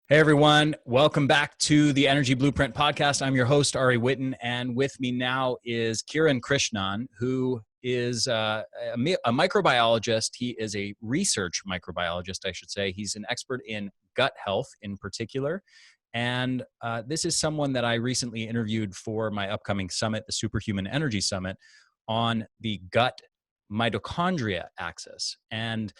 Hey everyone, welcome back to the Energy Blueprint podcast. I'm your host, Ari Whitten, and with me now is Kiran Krishnan, who is a microbiologist. He is a research microbiologist, I should say. He's an expert in gut health in particular. And this is someone that I recently interviewed for my upcoming summit, the Superhuman Energy Summit, on the gut mitochondria axis. And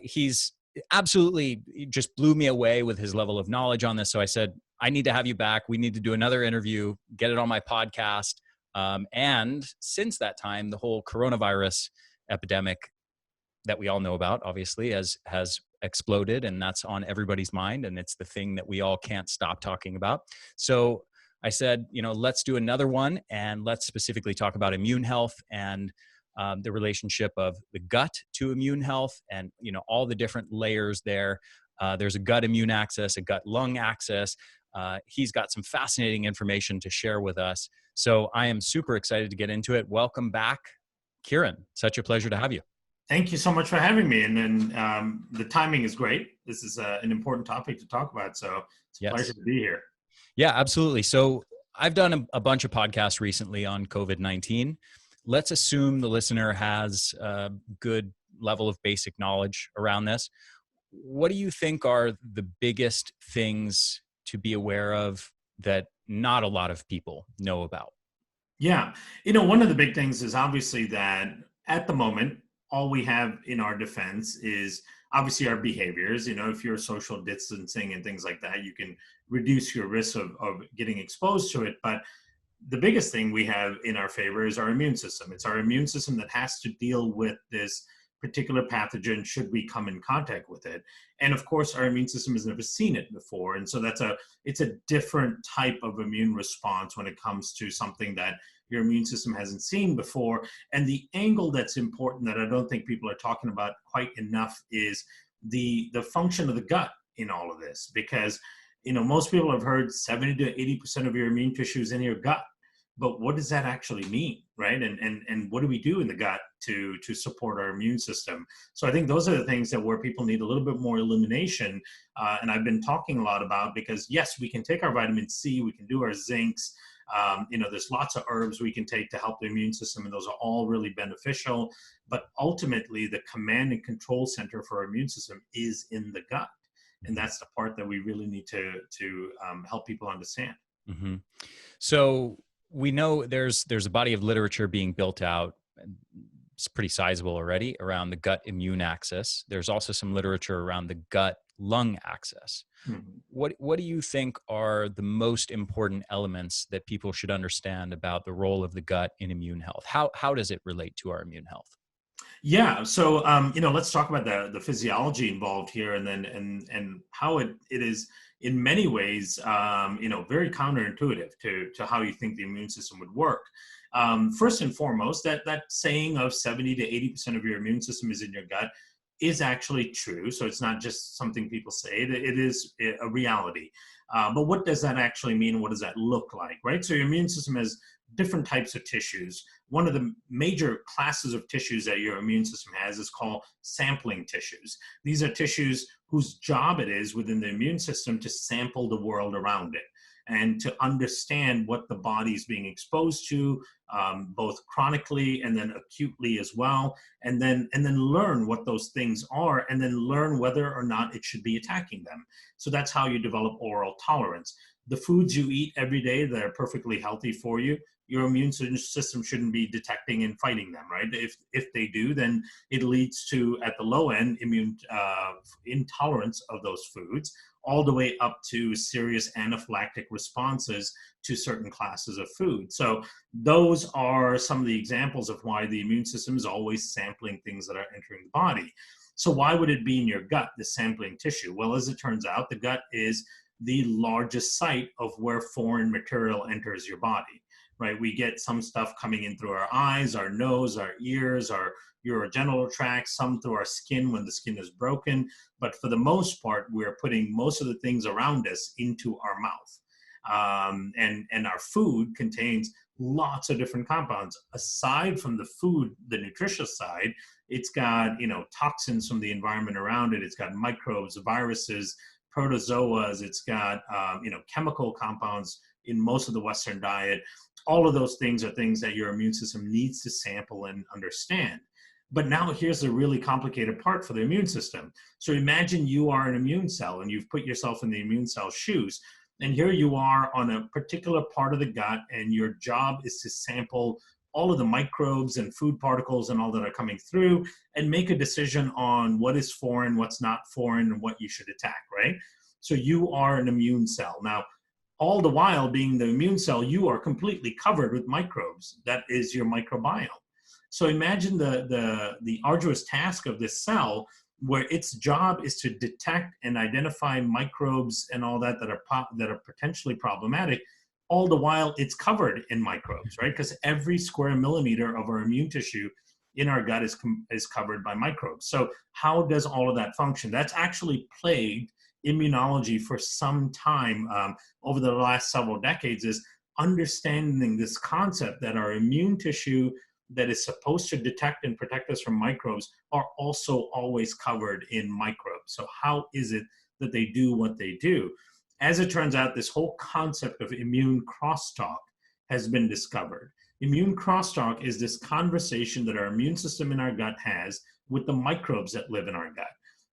he's absolutely just blew me away with his level of knowledge on this. So I said, I need to have you back. We need to do another interview, get it on my podcast. And since that time, the whole coronavirus epidemic that we all know about, obviously, has exploded, and that's on everybody's mind. And it's the thing that we all can't stop talking about. So I said, let's do another one, and let's specifically talk about immune health and the relationship of the gut to immune health, and all the different layers there. There's a gut immune axis, a gut lung axis. He's got some fascinating information to share with us. So I am super excited to get into it. Welcome back, Kiran. Such a pleasure to have you. Thank you so much for having me. And then the timing is great. This is an important topic to talk about. So it's a pleasure to be here. Yeah, absolutely. So I've done a bunch of podcasts recently on COVID-19. Let's assume the listener has a good level of basic knowledge around this. What do you think are the biggest things to be aware of that not a lot of people know about? Yeah. One of the big things is obviously that at the moment, all we have in our defense is obviously our behaviors. If you're social distancing and things like that, you can reduce your risk of getting exposed to it. But the biggest thing we have in our favor is our immune system. It's our immune system that has to deal with this particular pathogen should we come in contact with it. And of course, our immune system has never seen it before. And so it's a different type of immune response when it comes to something that your immune system hasn't seen before. And the angle that's important that I don't think people are talking about quite enough is the function of the gut in all of this, because most people have heard 70 to 80% of your immune tissue is in your gut. But what does that actually mean, right? And what do we do in the gut to support our immune system? So I think those are the things where people need a little bit more illumination. And I've been talking a lot about, because yes, we can take our vitamin C, we can do our zincs. There's lots of herbs we can take to help the immune system, and those are all really beneficial. But ultimately, the command and control center for our immune system is in the gut. And that's the part that we really need to help people understand. Mm-hmm. So we know there's a body of literature being built out. It's pretty sizable already around the gut immune axis. There's also some literature around the gut lung axis. Mm-hmm. What do you think are the most important elements that people should understand about the role of the gut in immune health? How does it relate to our immune health? Yeah. So, let's talk about the physiology involved here, and then and how it is in many ways, very counterintuitive to how you think the immune system would work. First and foremost, that saying of 70 to 80% of your immune system is in your gut is actually true. So it's not just something people say, it is a reality. But what does that actually mean? What does that look like, right? So your immune system has different types of tissues. One of the major classes of tissues that your immune system has is called sampling tissues. These are tissues whose job it is within the immune system to sample the world around it and to understand what the body is being exposed to, both chronically and then acutely as well, and then learn what those things are, and then learn whether or not it should be attacking them. So that's how you develop oral tolerance. The foods you eat every day that are perfectly healthy for you, your immune system shouldn't be detecting and fighting them, right? If they do, then it leads to, at the low end, immune intolerance of those foods, all the way up to serious anaphylactic responses to certain classes of food. So those are some of the examples of why the immune system is always sampling things that are entering the body. So why would it be in your gut, the sampling tissue? Well, as it turns out, the gut is the largest site of where foreign material enters your body, right? We get some stuff coming in through our eyes, our nose, our ears, our urogenital tract, some through our skin when the skin is broken. But for the most part, we're putting most of the things around us into our mouth. And our food contains lots of different compounds. Aside from the food, the nutritious side, it's got, toxins from the environment around it. It's got microbes, viruses, protozoas, it's got, chemical compounds in most of the Western diet. All of those things are things that your immune system needs to sample and understand. But now here's the really complicated part for the immune system. So imagine you are an immune cell and you've put yourself in the immune cell's shoes. And here you are on a particular part of the gut, and your job is to sample all of the microbes and food particles and all that are coming through and make a decision on what is foreign, what's not foreign, and what you should attack, right? So you are an immune cell. Now, all the while being the immune cell, you are completely covered with microbes. That is your microbiome. So imagine the arduous task of this cell, where its job is to detect and identify microbes and all that are potentially problematic. All the while it's covered in microbes, right? Because every square millimeter of our immune tissue in our gut is covered by microbes. So how does all of that function? That's actually plagued immunology for some time over the last several decades, is understanding this concept that our immune tissue that is supposed to detect and protect us from microbes are also always covered in microbes. So how is it that they do what they do? As it turns out, this whole concept of immune crosstalk has been discovered. Immune crosstalk is this conversation that our immune system in our gut has with the microbes that live in our gut.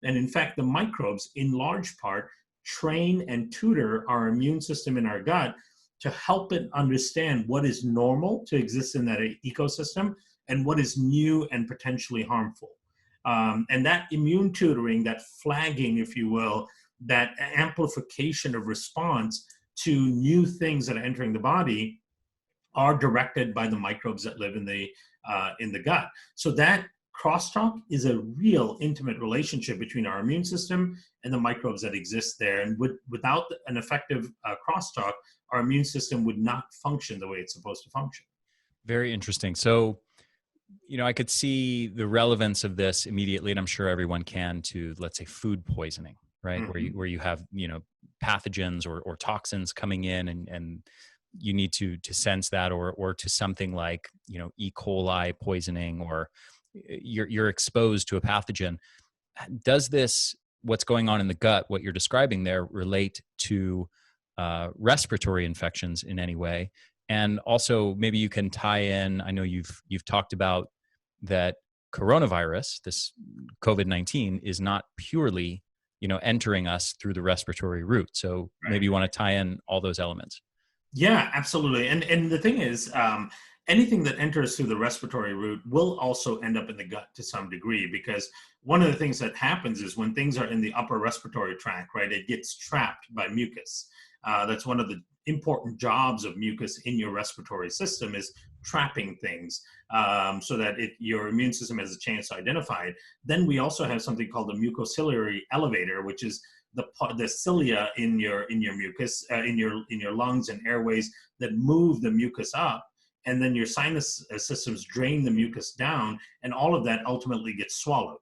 And in fact, the microbes, in large part, train and tutor our immune system in our gut to help it understand what is normal to exist in that ecosystem and what is new and potentially harmful. And that immune tutoring, that flagging, if you will, that amplification of response to new things that are entering the body are directed by the microbes that live in the gut. So that crosstalk is a real intimate relationship between our immune system and the microbes that exist there. And without an effective crosstalk, our immune system would not function the way it's supposed to function. Very interesting. So, I could see the relevance of this immediately, and I'm sure everyone can, to, let's say, food poisoning, right? Mm-hmm. Where you have, pathogens or toxins coming in, and you need to sense that, or to something like, E. coli poisoning, or you're exposed to a pathogen. Does this, what's going on in the gut, what you're describing there, relate to respiratory infections in any way? And also, maybe you can tie in, I know you've talked about that coronavirus, this COVID-19, is not purely, entering us through the respiratory route. So maybe you want to tie in all those elements. Yeah, absolutely. And the thing is, anything that enters through the respiratory route will also end up in the gut to some degree, because one of the things that happens is when things are in the upper respiratory tract, right, it gets trapped by mucus. That's one of the important jobs of mucus in your respiratory system, is trapping things so that your immune system has a chance to identify it. Then we also have something called the mucociliary elevator, which is the cilia in your mucus, in your lungs and airways, that move the mucus up, and then your sinus systems drain the mucus down, and all of that ultimately gets swallowed.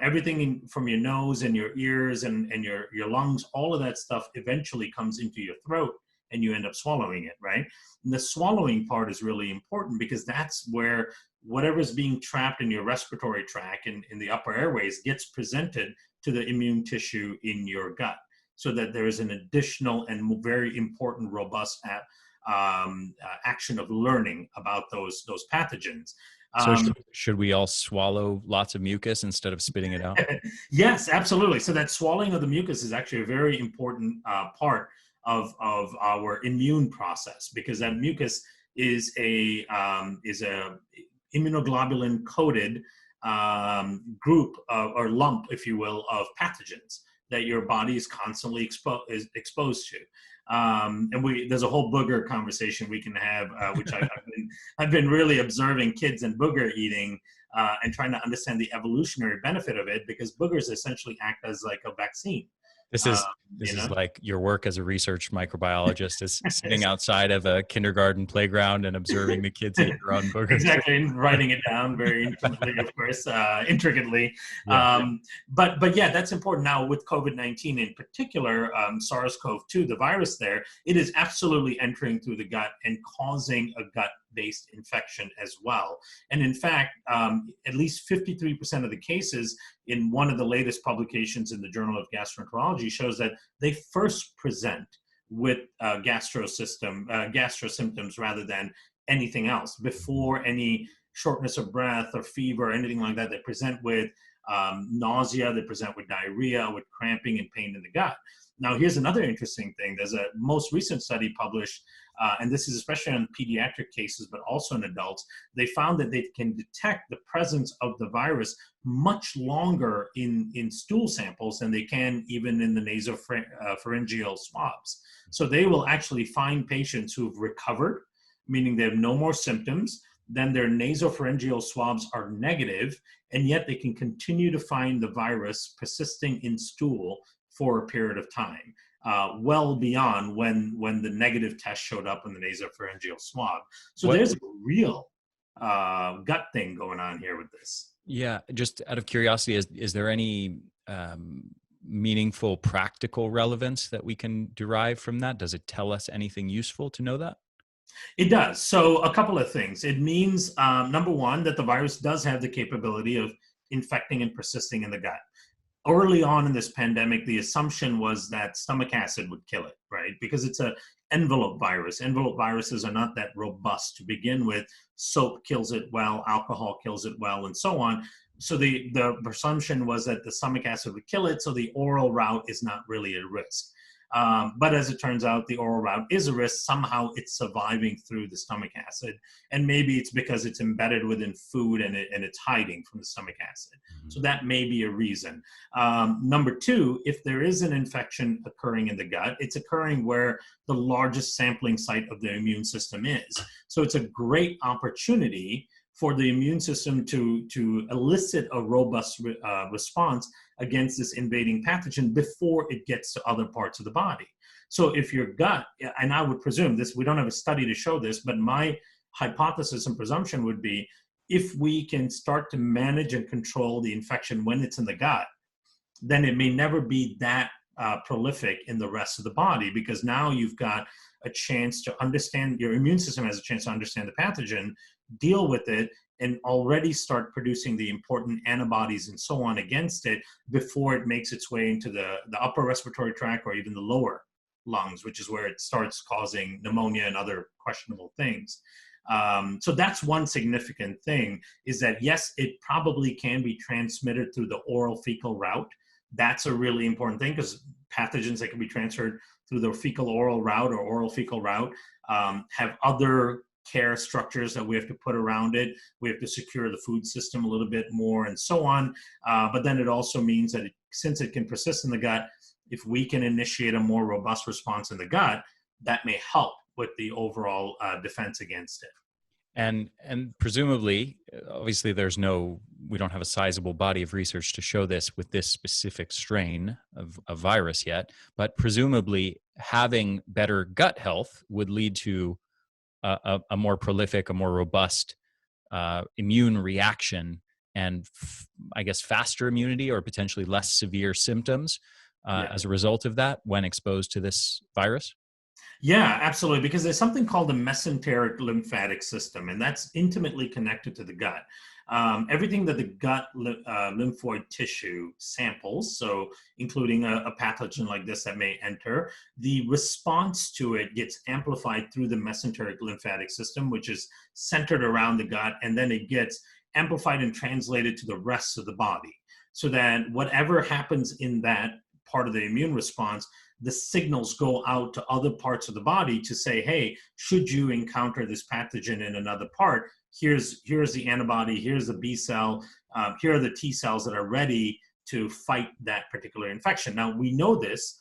Everything from your nose and your ears and your lungs, all of that stuff eventually comes into your throat, and you end up swallowing it, right? And the swallowing part is really important, because that's where whatever's being trapped in your respiratory tract and in the upper airways gets presented to the immune tissue in your gut, so that there is an additional and very important, robust action of learning about those pathogens. So should we all swallow lots of mucus instead of spitting it out? Yes, absolutely. So that swallowing of the mucus is actually a very important part of our immune process, because that mucus is a immunoglobulin coated group or lump, if you will, of pathogens that your body is constantly exposed to. And there's a whole booger conversation we can have, which I've been really observing kids and booger eating and trying to understand the evolutionary benefit of it, because boogers essentially act as like a vaccine. This is like your work as a research microbiologist, is sitting outside of a kindergarten playground and observing the kids eat their own boogers. Exactly, and writing it down very intimately, of course, intricately. Yeah. But yeah, that's important. Now with COVID-19 in particular, SARS-CoV-2, the virus there, it is absolutely entering through the gut and causing a gut gut-based infection as well. And in fact, at least 53% of the cases in one of the latest publications in the Journal of Gastroenterology shows that they first present with gastro symptoms rather than anything else. Before any shortness of breath or fever or anything like that, they present with nausea, they present with diarrhea, with cramping and pain in the gut. Now, here's another interesting thing. There's a most recent study published, and this is especially on pediatric cases, but also in adults. They found that they can detect the presence of the virus much longer in stool samples than they can even in the nasopharyngeal swabs. So they will actually find patients who've recovered, meaning they have no more symptoms, then their nasopharyngeal swabs are negative, and yet they can continue to find the virus persisting in stool for a period of time, well beyond when the negative test showed up in the nasopharyngeal swab. So there's a real gut thing going on here with this. Yeah, just out of curiosity, is there any meaningful practical relevance that we can derive from that? Does it tell us anything useful to know that? It does. So a couple of things. It means, number one, that the virus does have the capability of infecting and persisting in the gut. Early on in this pandemic, the assumption was that stomach acid would kill it, right? Because it's an envelope virus. Envelope viruses are not that robust to begin with. Soap kills it well, alcohol kills it well, and so on. So the assumption was that the stomach acid would kill it, so the oral route is not really a risk. But as it turns out, the oral route is a risk. Somehow it's surviving through the stomach acid. And maybe it's because it's embedded within food and it's hiding from the stomach acid. So that may be a reason. Number two, if there is an infection occurring in the gut, it's occurring where the largest sampling site of the immune system is. So it's a great opportunity for the immune system to elicit a robust response against this invading pathogen before it gets to other parts of the body. So if your gut, and I would presume this, we don't have a study to show this, but my hypothesis and presumption would be if we can start to manage and control the infection when it's in the gut, then it may never be that prolific in the rest of the body, because now you've got a chance to understand, your immune system has a chance to understand the pathogen, deal with it, and already start producing the important antibodies and so on against it before it makes its way into the upper respiratory tract or even the lower lungs, which is where it starts causing pneumonia and other questionable things. So that's one significant thing, is that yes, it probably can be transmitted through the oral fecal route. That's a really important thing, because pathogens that can be transferred through the fecal oral route or oral fecal route have other care structures that we have to put around it. We have to secure the food system a little bit more and so on. But then it also means that since it can persist in the gut, if we can initiate a more robust response in the gut, that may help with the overall defense against it. And presumably, obviously, we don't have a sizable body of research to show this with this specific strain of a virus yet, but presumably having better gut health would lead to a more prolific, a more robust immune reaction, and I guess faster immunity or potentially less severe symptoms as a result of that when exposed to this virus? Yeah, absolutely. Because there's something called the mesenteric lymphatic system, and that's intimately connected to the gut. Everything that the gut lymphoid tissue samples, so including a pathogen like this that may enter, the response to it gets amplified through the mesenteric lymphatic system, which is centered around the gut, and then it gets amplified and translated to the rest of the body. So that whatever happens in that part of the immune response, the signals go out to other parts of the body to say, hey, should you encounter this pathogen in another part, here's the antibody, here's the B cell, here are the T cells that are ready to fight that particular infection. Now, we know this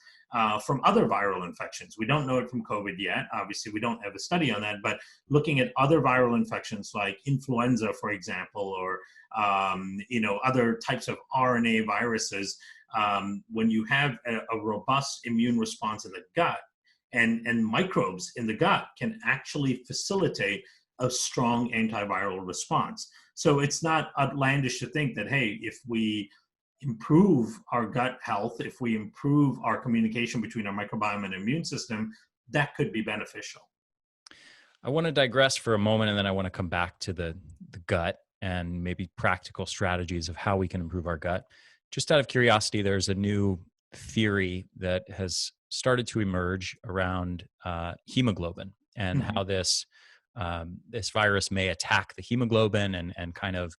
from other viral infections. We don't know it from COVID yet. Obviously, we don't have a study on that, but looking at other viral infections like influenza, for example, or other types of RNA viruses, when you have a robust immune response in the gut, and microbes in the gut can actually facilitate a strong antiviral response. So it's not outlandish to think that, hey, if we improve our gut health, if we improve our communication between our microbiome and immune system, that could be beneficial. I want to digress for a moment, and then I want to come back to the gut and maybe practical strategies of how we can improve our gut. Just out of curiosity, there's a new theory that has started to emerge around hemoglobin and Mhm. how this virus may attack the hemoglobin and kind of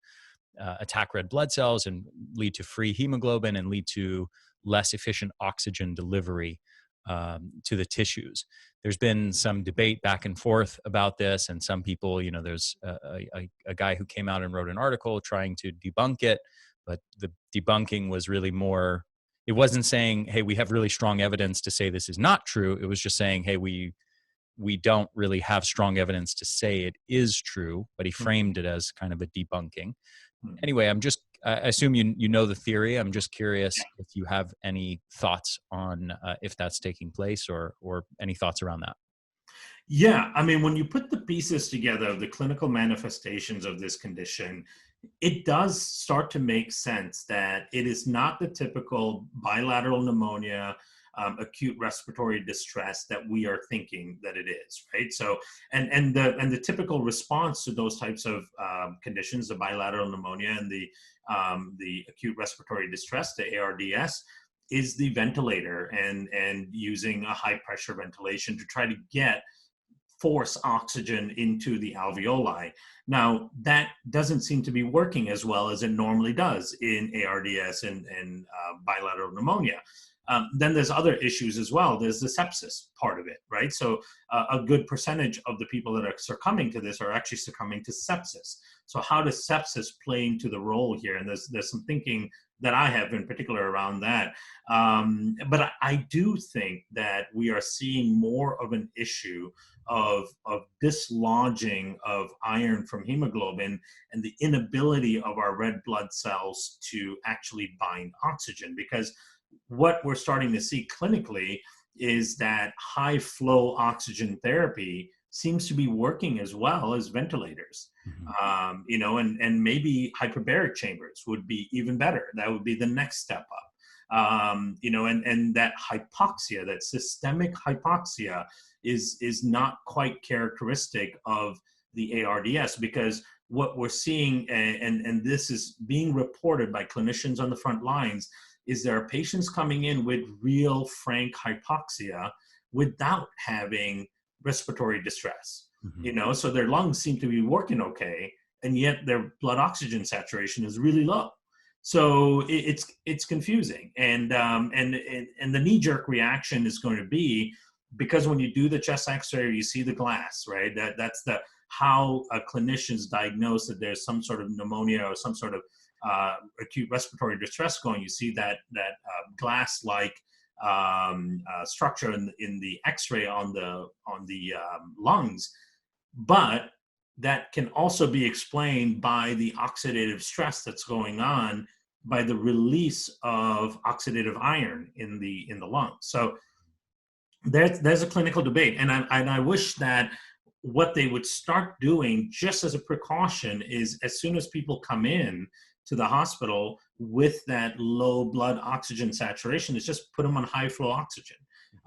attack red blood cells and lead to free hemoglobin and lead to less efficient oxygen delivery to the tissues. There's been some debate back and forth about this, and some people, there's a guy who came out and wrote an article trying to debunk it, but the debunking was really more. It wasn't saying, "Hey, we have really strong evidence to say this is not true." It was just saying, "Hey, we don't really have strong evidence to say it is true," but he Mhm. framed it as kind of a debunking. Mhm. Anyway, I assume you know the theory. I'm just curious if you have any thoughts on if that's taking place or any thoughts around that. Yeah, I mean, when you put the pieces together of the clinical manifestations of this condition, it does start to make sense that it is not the typical bilateral pneumonia, acute respiratory distress that we are thinking that it is, right? So, and the typical response to those types of conditions, the bilateral pneumonia and the acute respiratory distress, the ARDS, is the ventilator and using a high pressure ventilation to try to get force oxygen into the alveoli. Now, that doesn't seem to be working as well as it normally does in ARDS and bilateral pneumonia. Then there's other issues as well. There's the sepsis part of it, right? So a good percentage of the people that are succumbing to this are actually succumbing to sepsis. So how does sepsis play into the role here? And there's some thinking that I have in particular around that. But I do think that we are seeing more of an issue of dislodging of iron from hemoglobin and the inability of our red blood cells to actually bind oxygen. Because what we're starting to see clinically is that high flow oxygen therapy seems to be working as well as ventilators. Mhm. And maybe hyperbaric chambers would be even better. That would be the next step up. And that hypoxia, that systemic hypoxia, is not quite characteristic of the ARDS, because what we're seeing, and this is being reported by clinicians on the front lines, is there are patients coming in with real frank hypoxia without having respiratory distress. Mhm. So their lungs seem to be working okay, and yet their blood oxygen saturation is really low. So it's confusing, and the knee jerk reaction is going to be, because when you do the chest X-ray, you see the glass, right? That's the how clinicians diagnose that there's some sort of pneumonia or some sort of acute respiratory distress going. You see that glass-like structure in the X-ray on the lungs, but that can also be explained by the oxidative stress that's going on by the release of oxidative iron in the lungs. So there's a clinical debate, and I wish that what they would start doing just as a precaution is, as soon as people come in to the hospital with that low blood oxygen saturation, is just put them on high flow oxygen,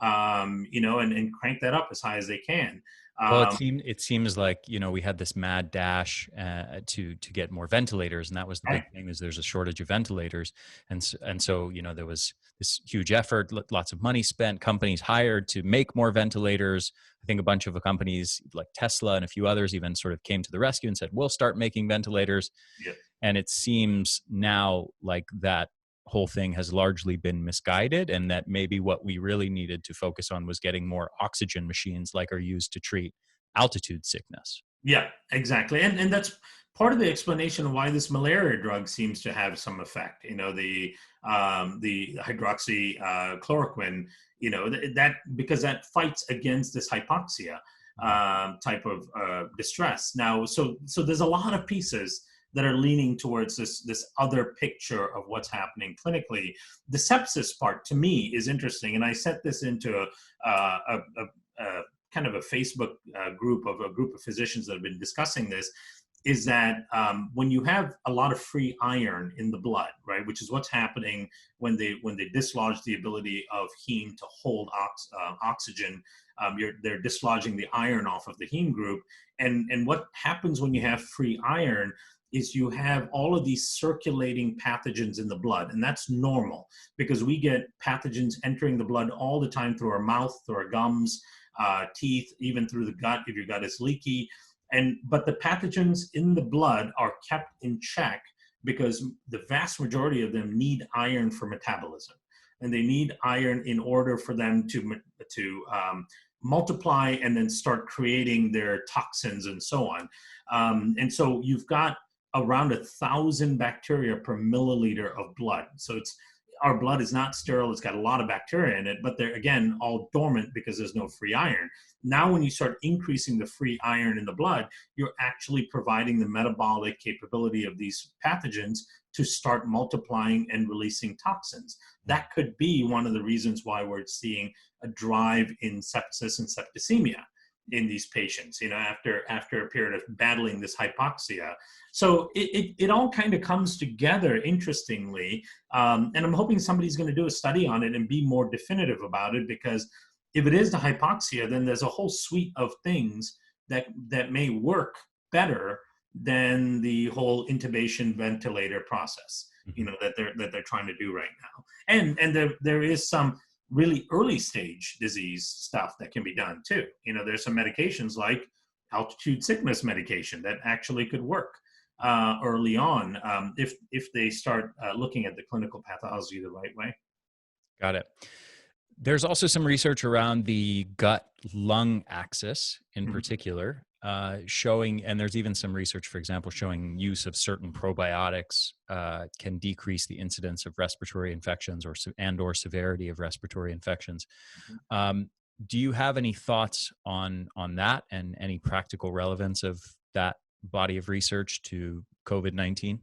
and crank that up as high as they can. Well, Um, it seems like we had this mad dash to get more ventilators, and that was the big right. thing. Is there's a shortage of ventilators, and so there was this huge effort, lots of money spent, companies hired to make more ventilators. I think a bunch of companies like Tesla and a few others even sort of came to the rescue and said, "We'll start making ventilators." Yeah. And it seems now like that whole thing has largely been misguided, and that maybe what we really needed to focus on was getting more oxygen machines like are used to treat altitude sickness. Yeah, exactly. And that's part of the explanation of why this malaria drug seems to have some effect. The hydroxy chloroquine, that because that fights against this hypoxia type of distress. Now, so there's a lot of pieces that are leaning towards this other picture of what's happening clinically. The sepsis part, to me, is interesting, and I set this into a kind of a Facebook group of physicians that have been discussing this. is that when you have a lot of free iron in the blood, right, which is what's happening when they dislodge the ability of heme to hold oxygen, they're dislodging the iron off of the heme group. And what happens when you have free iron is you have all of these circulating pathogens in the blood, and that's normal because we get pathogens entering the blood all the time through our mouth, through our gums, teeth, even through the gut if your gut is leaky. But the pathogens in the blood are kept in check because the vast majority of them need iron for metabolism, and they need iron in order for them to multiply and then start creating their toxins and so on. And so you've got around 1,000 bacteria per milliliter of blood. So our blood is not sterile. It's got a lot of bacteria in it, but they're, again, all dormant because there's no free iron. Now, when you start increasing the free iron in the blood, you're actually providing the metabolic capability of these pathogens to start multiplying and releasing toxins. That could be one of the reasons why we're seeing a drive in sepsis and septicemia in these patients, after a period of battling this hypoxia. So it all kind of comes together interestingly. And I'm hoping somebody's going to do a study on it and be more definitive about it, because if it is the hypoxia, then there's a whole suite of things that may work better than the whole intubation ventilator process, that they're trying to do right now. And there is some really early stage disease stuff that can be done too. There's some medications like altitude sickness medication that actually could work early on if they start looking at the clinical pathology the right way. Got it. There's also some research around the gut-lung axis in particular, showing, and there's even some research, for example, showing use of certain probiotics can decrease the incidence of respiratory infections or severity of respiratory infections. Do you have any thoughts on that and any practical relevance of that body of research to COVID-19?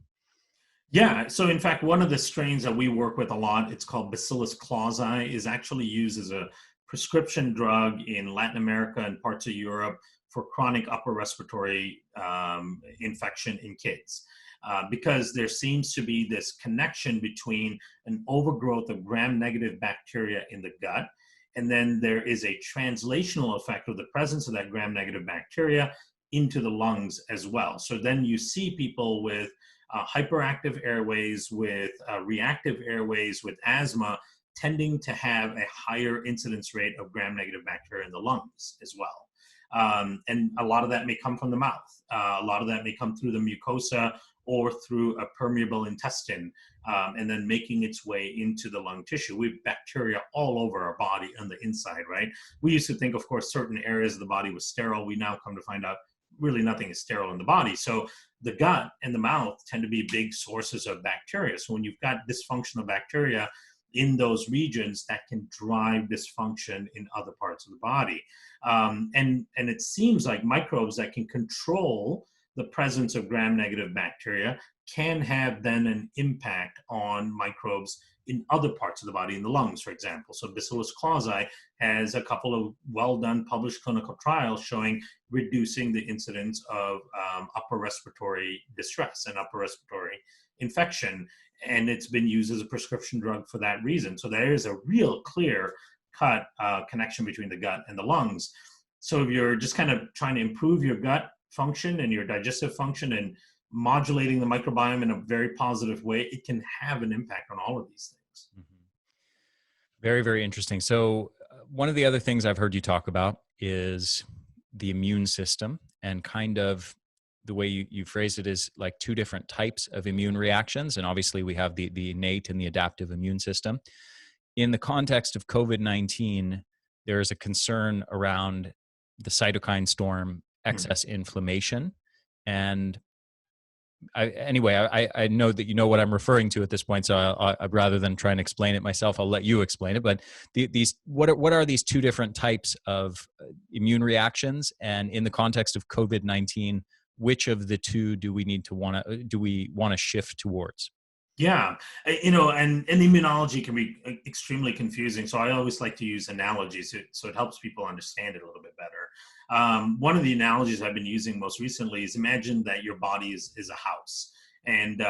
Yeah, so in fact, one of the strains that we work with a lot, it's called Bacillus clausi, is actually used as a prescription drug in Latin America and parts of Europe for chronic upper respiratory infection in kids. Because there seems to be this connection between an overgrowth of gram-negative bacteria in the gut, and then there is a translational effect of the presence of that gram-negative bacteria into the lungs as well. So then you see people with hyperactive airways, with reactive airways, with asthma, tending to have a higher incidence rate of gram-negative bacteria in the lungs as well. And a lot of that may come from the mouth. A lot of that may come through the mucosa or through a permeable intestine, and then making its way into the lung tissue. We have bacteria all over our body on the inside, right? We used to think, of course, certain areas of the body was sterile. We now come to find out really nothing is sterile in the body. So the gut and the mouth tend to be big sources of bacteria. So when you've got dysfunctional bacteria in those regions, that can drive dysfunction in other parts of the body. And it seems like microbes that can control the presence of gram-negative bacteria can have then an impact on microbes in other parts of the body, in the lungs, for example. So Bacillus clausi has a couple of well-done published clinical trials showing reducing the incidence of upper respiratory distress and upper respiratory infection. And it's been used as a prescription drug for that reason. So there is a real clear-cut connection between the gut and the lungs. So if you're just kind of trying to improve your gut function and your digestive function and modulating the microbiome in a very positive way, it can have an impact on all of these things. Very, very interesting. So one of the other things I've heard you talk about is the immune system, and kind of the way you phrase it is like two different types of immune reactions. And obviously we have the innate and the adaptive immune system. In the context of COVID-19, there is a concern around the cytokine storm, excess inflammation. And I know that you know what I'm referring to at this point, so I'd rather than try and explain it myself, I'll let you explain it. But what are these two different types of immune reactions? And in the context of COVID-19, which of the two do we want to shift towards? Yeah, and immunology can be extremely confusing. So I always like to use analogies so it helps people understand it a little bit better. One of the analogies I've been using most recently is, imagine that your body is a house, and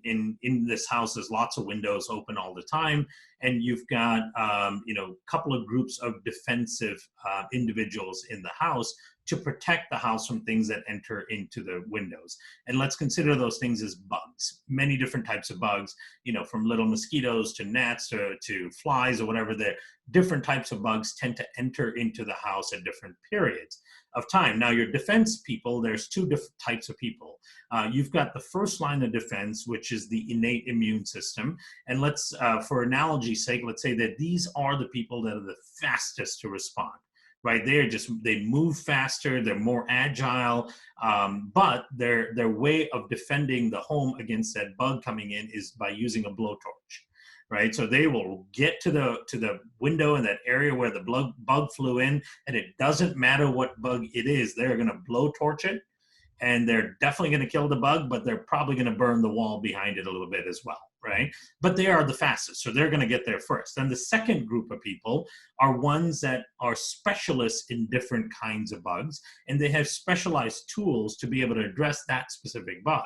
in this house there's lots of windows open all the time, and you've got a couple of groups of defensive individuals in the house to protect the house from things that enter into the windows. And let's consider those things as bugs, many different types of bugs, from little mosquitoes to gnats to flies or whatever. The different types of bugs tend to enter into the house at different periods of time. Now, your defense people, there's two different types of people. You've got the first line of defense, which is the innate immune system. And let's, for analogy's sake, let's say that these are the people that are the fastest to respond. Right, they move faster, they're more agile, but their way of defending the home against that bug coming in is by using a blowtorch. Right, so they will get to the window in that area where the bug flew in, and it doesn't matter what bug it is, they're going to blowtorch it, and they're definitely going to kill the bug, but they're probably going to burn the wall behind it a little bit as well, right? But they are the fastest, so they're going to get there first. And the second group of people are ones that are specialists in different kinds of bugs, and they have specialized tools to be able to address that specific bug.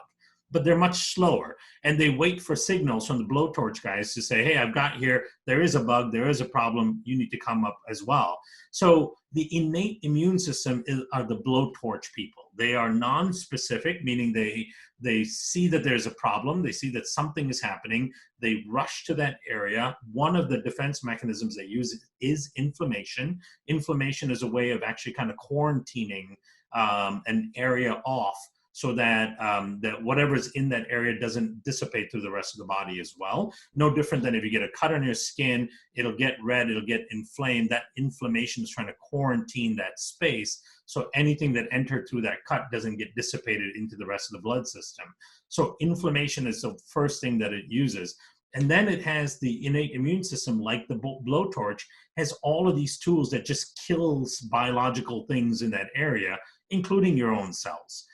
But they're much slower, and they wait for signals from the blowtorch guys to say, hey, I've got here, there is a bug, there is a problem, you need to come up as well. So the innate immune system are the blowtorch people. They are non-specific, meaning they see that there's a problem, they see that something is happening, they rush to that area. One of the defense mechanisms they use is inflammation. Inflammation is a way of actually kind of quarantining an area off, so that that whatever's in that area doesn't dissipate through the rest of the body as well. No different than if you get a cut on your skin, it'll get red, it'll get inflamed. That inflammation is trying to quarantine that space, so anything that entered through that cut doesn't get dissipated into the rest of the blood system. So inflammation is the first thing that it uses. And then it has the innate immune system, like the blowtorch, has all of these tools that just kills biological things in that area, including your own cells.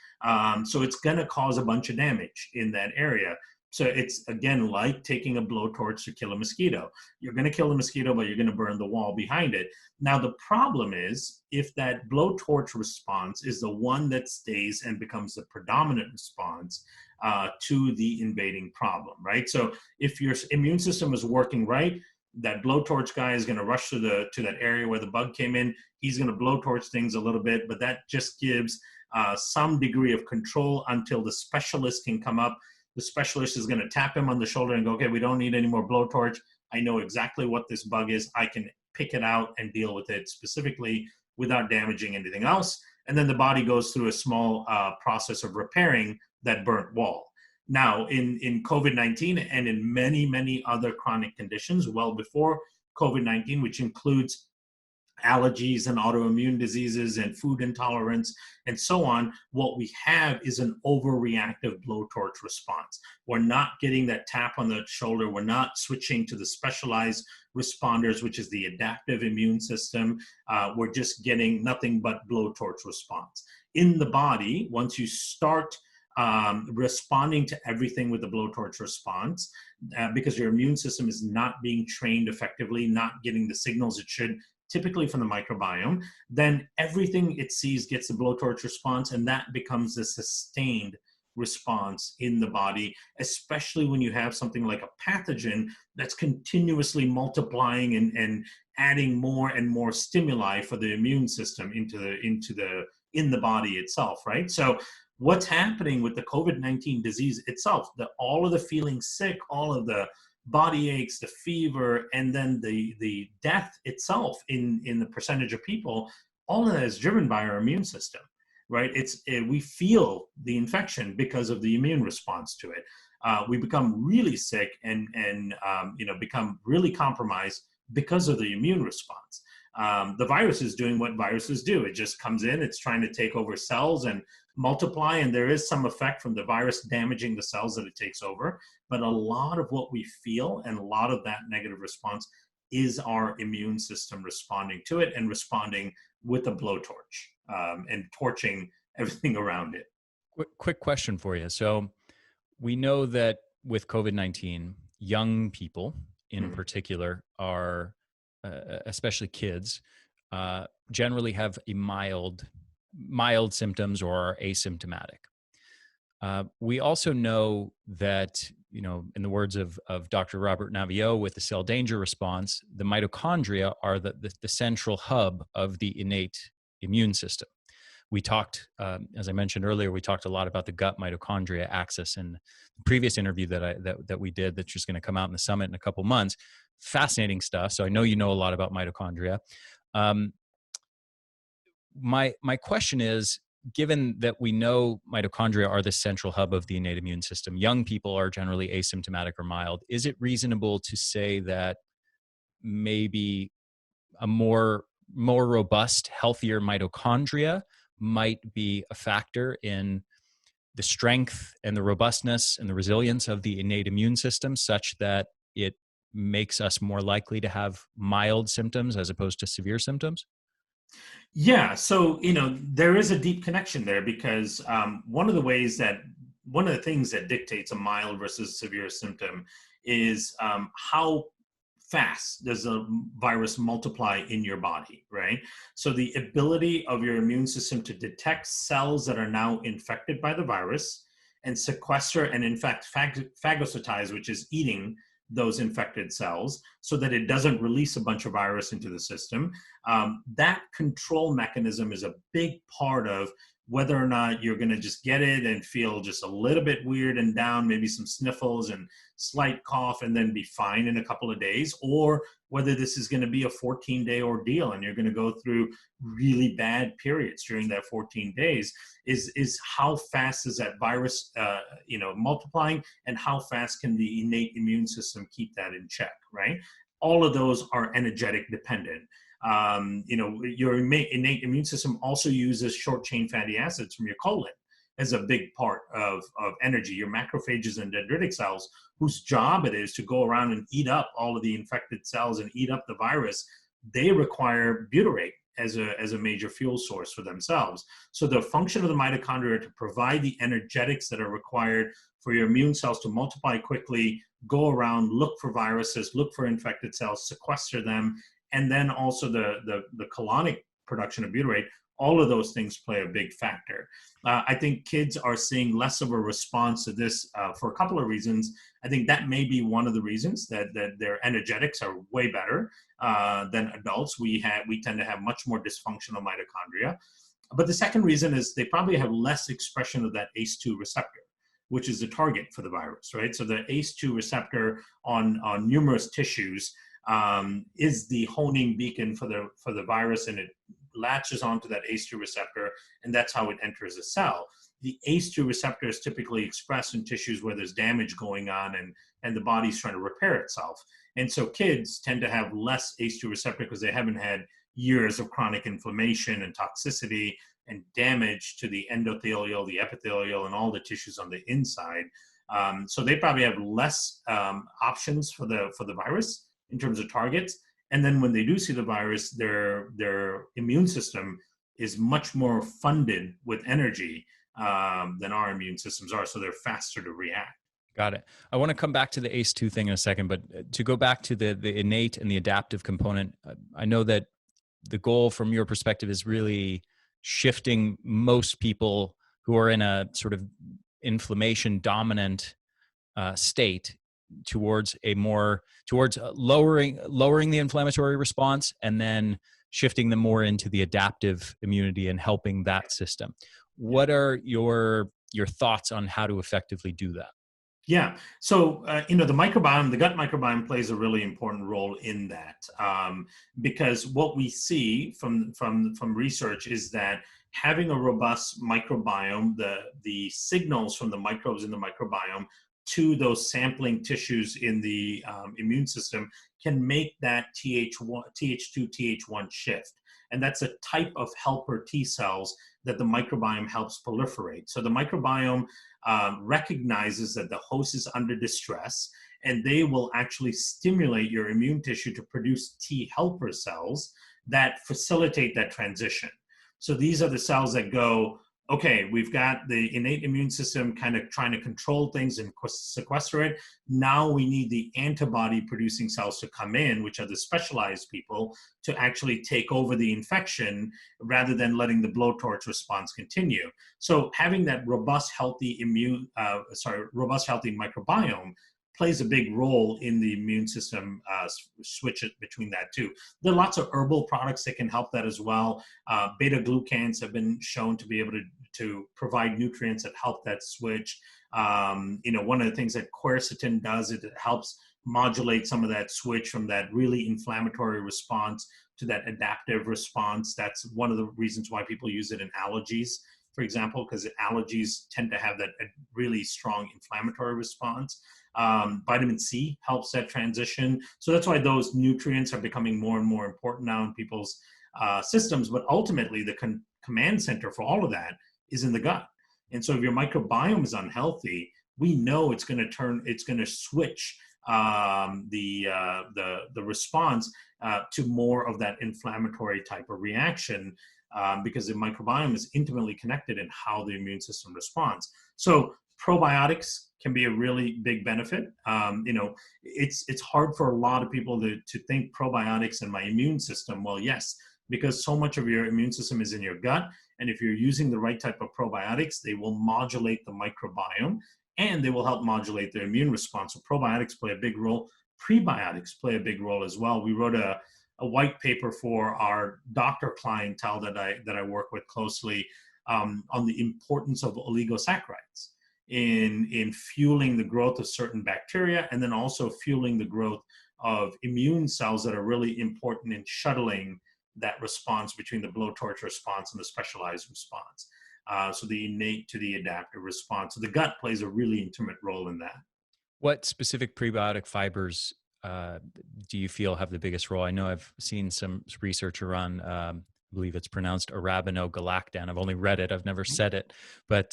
So it's going to cause a bunch of damage in that area. So it's, again, like taking a blowtorch to kill a mosquito. You're going to kill the mosquito, but you're going to burn the wall behind it. Now, the problem is, if that blowtorch response is the one that stays and becomes the predominant response to the invading problem, right? So if your immune system is working right, that blowtorch guy is going to rush to that area where the bug came in. He's going to blowtorch things a little bit, but that just gives some degree of control until the specialist can come up. The specialist is going to tap him on the shoulder and go, okay, we don't need any more blowtorch. I know exactly what this bug is. I can pick it out and deal with it specifically without damaging anything else. And then the body goes through a small process of repairing that burnt wall. Now, in COVID-19 and in many, many other chronic conditions well before COVID-19, which includes allergies and autoimmune diseases and food intolerance and so on, what we have is an overreactive blowtorch response. We're not getting that tap on the shoulder. We're not switching to the specialized responders, which is the adaptive immune system. We're just getting nothing but blowtorch response. In the body, once you start responding to everything with the blowtorch response, because your immune system is not being trained effectively, not getting the signals it should, typically from the microbiome, then everything it sees gets the blowtorch response, and that becomes a sustained response in the body, especially when you have something like a pathogen that's continuously multiplying and adding more and more stimuli for the immune system in the body itself, right? So what's happening with the COVID-19 disease itself, all of the feeling sick, all of the body aches, the fever, and then the death itself in the percentage of people, all of that is driven by our immune system, right? We feel the infection because of the immune response to it. We become really sick and become really compromised because of the immune response. The virus is doing what viruses do. It just comes in, it's trying to take over cells and multiply, and there is some effect from the virus damaging the cells that it takes over. But a lot of what we feel and a lot of that negative response is our immune system responding to it and responding with a blowtorch and torching everything around it. Quick question for you. So we know that with COVID-19, young people in Mhm. particular are, especially kids, generally have a mild symptoms or are asymptomatic. We also know that, in the words of Dr. Robert Naviaux with the cell danger response, the mitochondria are the central hub of the innate immune system. We talked, as I mentioned earlier, we talked a lot about the gut mitochondria axis in the previous interview that we did, that's just going to come out in the summit in a couple months. Fascinating stuff. So I know you know a lot about mitochondria. Um, my question is, given that we know mitochondria are the central hub of the innate immune system, young people are generally asymptomatic or mild. Is it reasonable to say that maybe a more robust, healthier mitochondria might be a factor in the strength and the robustness and the resilience of the innate immune system, such that it makes us more likely to have mild symptoms as opposed to severe symptoms? Yeah, so there is a deep connection there because one of the things that dictates a mild versus severe symptom is how fast does a virus multiply in your body, right? So the ability of your immune system to detect cells that are now infected by the virus and sequester and in fact phagocytize, which is eating those infected cells so that it doesn't release a bunch of virus into the system. That control mechanism is a big part of whether or not you're going to just get it and feel just a little bit weird and down, maybe some sniffles and slight cough, and then be fine in a couple of days, or whether this is going to be a 14-day ordeal and you're going to go through really bad periods during that 14 days. Is how fast is that virus multiplying, and how fast can the innate immune system keep that in check, right? All of those are energetic dependent. Your innate immune system also uses short chain fatty acids from your colon as a big part of energy. Your macrophages and dendritic cells, whose job it is to go around and eat up all of the infected cells and eat up the virus, they require butyrate as a major fuel source for themselves. So the function of the mitochondria to provide the energetics that are required for your immune cells to multiply quickly, go around, look for viruses, look for infected cells, sequester them, and then also the colonic production of butyrate. All of those things play a big factor. I think kids are seeing less of a response to this for a couple of reasons. I think that may be one of the reasons that their energetics are way better than adults. We tend to have much more dysfunctional mitochondria. But the second reason is they probably have less expression of that ACE2 receptor, which is the target for the virus, right? So the ACE2 receptor on numerous tissues is the honing beacon for the virus, and it latches onto that ACE2 receptor, and that's how it enters a cell. The ACE2 receptor is typically expressed in tissues where there's damage going on and the body's trying to repair itself. And so kids tend to have less ACE2 receptor because they haven't had years of chronic inflammation and toxicity and damage to the endothelial, the epithelial, and all the tissues on the inside. So they probably have less options for the virus in terms of targets. And then when they do see the virus, their immune system is much more funded with energy than our immune systems are. So they're faster to react. Got it. I want to come back to the ACE2 thing in a second, but to go back to the innate and the adaptive component, I know that the goal from your perspective is really shifting most people who are in a sort of inflammation dominant state towards lowering the inflammatory response, and then shifting them more into the adaptive immunity and helping that system. What are your thoughts on how to effectively do that? Yeah. So, the microbiome, the gut microbiome plays a really important role in that because what we see from research is that having a robust microbiome, the signals from the microbes in the microbiome to those sampling tissues in the immune system can make that Th2, Th1 shift. And that's a type of helper T cells that the microbiome helps proliferate. So the microbiome recognizes that the host is under distress, and they will actually stimulate your immune tissue to produce T helper cells that facilitate that transition. So these are the cells that go, okay, we've got the innate immune system kind of trying to control things and sequester it. Now we need the antibody producing cells to come in, which are the specialized people, to actually take over the infection rather than letting the blowtorch response continue. So having that robust, healthy robust, healthy microbiome plays a big role in the immune system switch it between that too. There are lots of herbal products that can help that as well. Beta-glucans have been shown to be able to provide nutrients that help that switch. One of the things that quercetin does, it helps modulate some of that switch from that really inflammatory response to that adaptive response. That's one of the reasons why people use it in allergies, for example, because allergies tend to have that really strong inflammatory response. Vitamin C helps that transition. So that's why those nutrients are becoming more and more important now in people's systems. But ultimately, the command center for all of that is in the gut. And so if your microbiome is unhealthy, we know it's going to switch the response to more of that inflammatory type of reaction, because the microbiome is intimately connected in how the immune system responds. So probiotics can be a really big benefit. It's hard for a lot of people to think probiotics and my immune system. Well, yes, because so much of your immune system is in your gut. And if you're using the right type of probiotics, they will modulate the microbiome and they will help modulate the immune response. So probiotics play a big role. Prebiotics play a big role as well. We wrote a white paper for our doctor clientele that I work with closely on the importance of oligosaccharides in fueling the growth of certain bacteria, and then also fueling the growth of immune cells that are really important in shuttling that response between the blowtorch response and the specialized response. So the innate to the adaptive response. So the gut plays a really intimate role in that. What specific prebiotic fibers do you feel have the biggest role? I know I've seen some research around, I believe it's pronounced arabinogalactan. I've only read it, I've never said it, but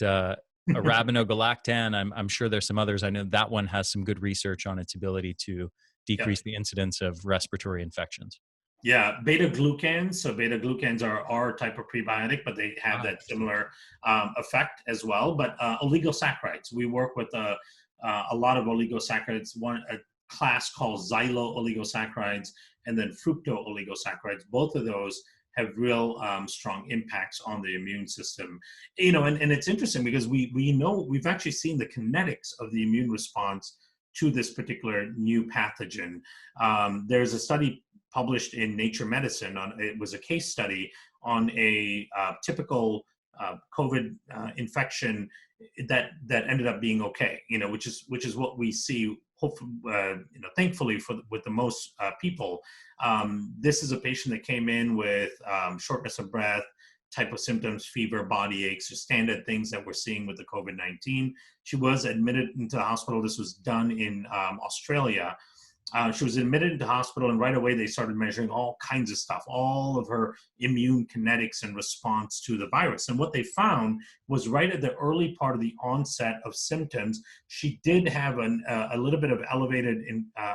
arabinogalactan, I'm sure there's some others. I know that one has some good research on its ability to decrease the incidence of respiratory infections. Yeah, beta-glucans. So beta-glucans are our type of prebiotic, but they have that similar effect as well. But oligosaccharides, we work with a lot of oligosaccharides, a class called xylo-oligosaccharides, and then fructo-oligosaccharides. Both of those have real strong impacts on the immune system. And it's interesting because we know, we've actually seen the kinetics of the immune response to this particular new pathogen. There's a study published in Nature Medicine it was a case study on a typical COVID infection that ended up being okay, which is what we see, hopefully, thankfully with the most people. This is a patient that came in with shortness of breath, type of symptoms, fever, body aches, just standard things that we're seeing with the COVID-19. She was admitted into the hospital. This was done in Australia. She was admitted into hospital, and right away they started measuring all kinds of stuff, all of her immune kinetics and response to the virus. And what they found was right at the early part of the onset of symptoms, she did have a little bit of elevated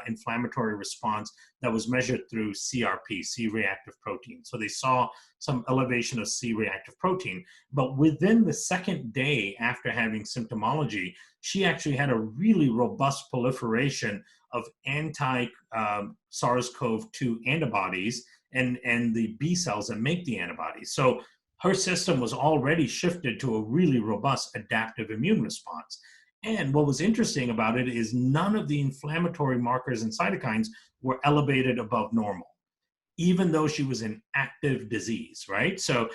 inflammatory response that was measured through CRP, C-reactive protein. So they saw some elevation of C-reactive protein. But within the second day after having symptomology, she actually had a really robust proliferation of anti-SARS-CoV-2 antibodies and the B cells that make the antibodies. So her system was already shifted to a really robust adaptive immune response. And what was interesting about it is none of the inflammatory markers and cytokines were elevated above normal, even though she was in active disease, right? So,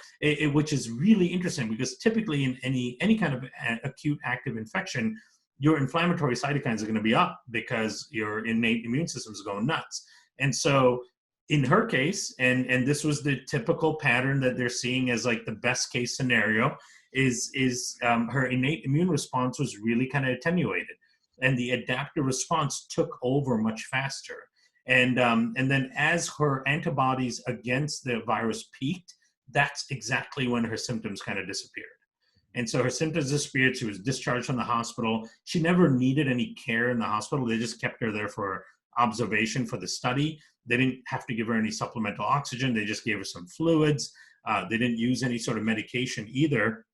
which is really interesting because typically in any kind of acute active infection, your inflammatory cytokines are going to be up because your innate immune system is going nuts. And so in her case, and this was the typical pattern that they're seeing as like the best case scenario, is her innate immune response was really kind of attenuated, and the adaptive response took over much faster. And then as her antibodies against the virus peaked, that's exactly when her symptoms kind of disappeared. And so her symptoms disappeared. She was discharged from the hospital. She never needed any care in the hospital. They just kept her there for observation for the study. They didn't have to give her any supplemental oxygen. They just gave her some fluids. They didn't use any sort of medication either.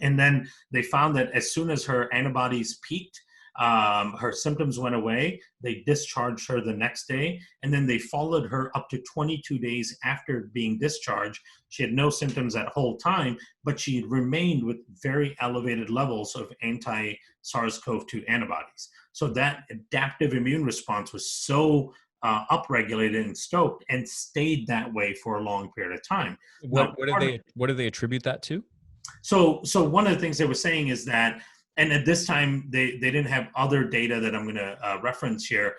And then they found that as soon as her antibodies peaked, her symptoms went away. They discharged her the next day, and then they followed her up to 22 days after being discharged. She had no symptoms that whole time, but she remained with very elevated levels of anti-SARS-CoV-2 antibodies. So that adaptive immune response was so upregulated and stoked and stayed that way for a long period of time. Now, What do they attribute that to? so one of the things they were saying is that, and at this time they didn't have other data that I'm going to reference here.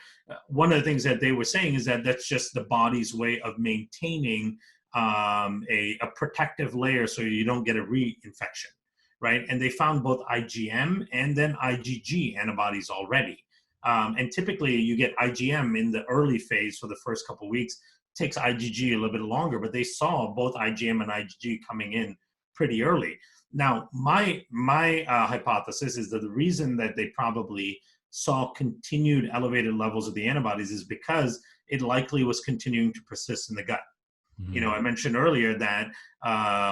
One of the things that they were saying is that that's just the body's way of maintaining a protective layer so you don't get a reinfection, right? And they found both IgM and then IgG antibodies already. And typically you get IgM in the early phase for the first couple of weeks. It takes IgG a little bit longer, but they saw both IgM and IgG coming in pretty early. Now, my hypothesis is that the reason that they probably saw continued elevated levels of the antibodies is because it likely was continuing to persist in the gut. Mm-hmm. You know, I mentioned earlier that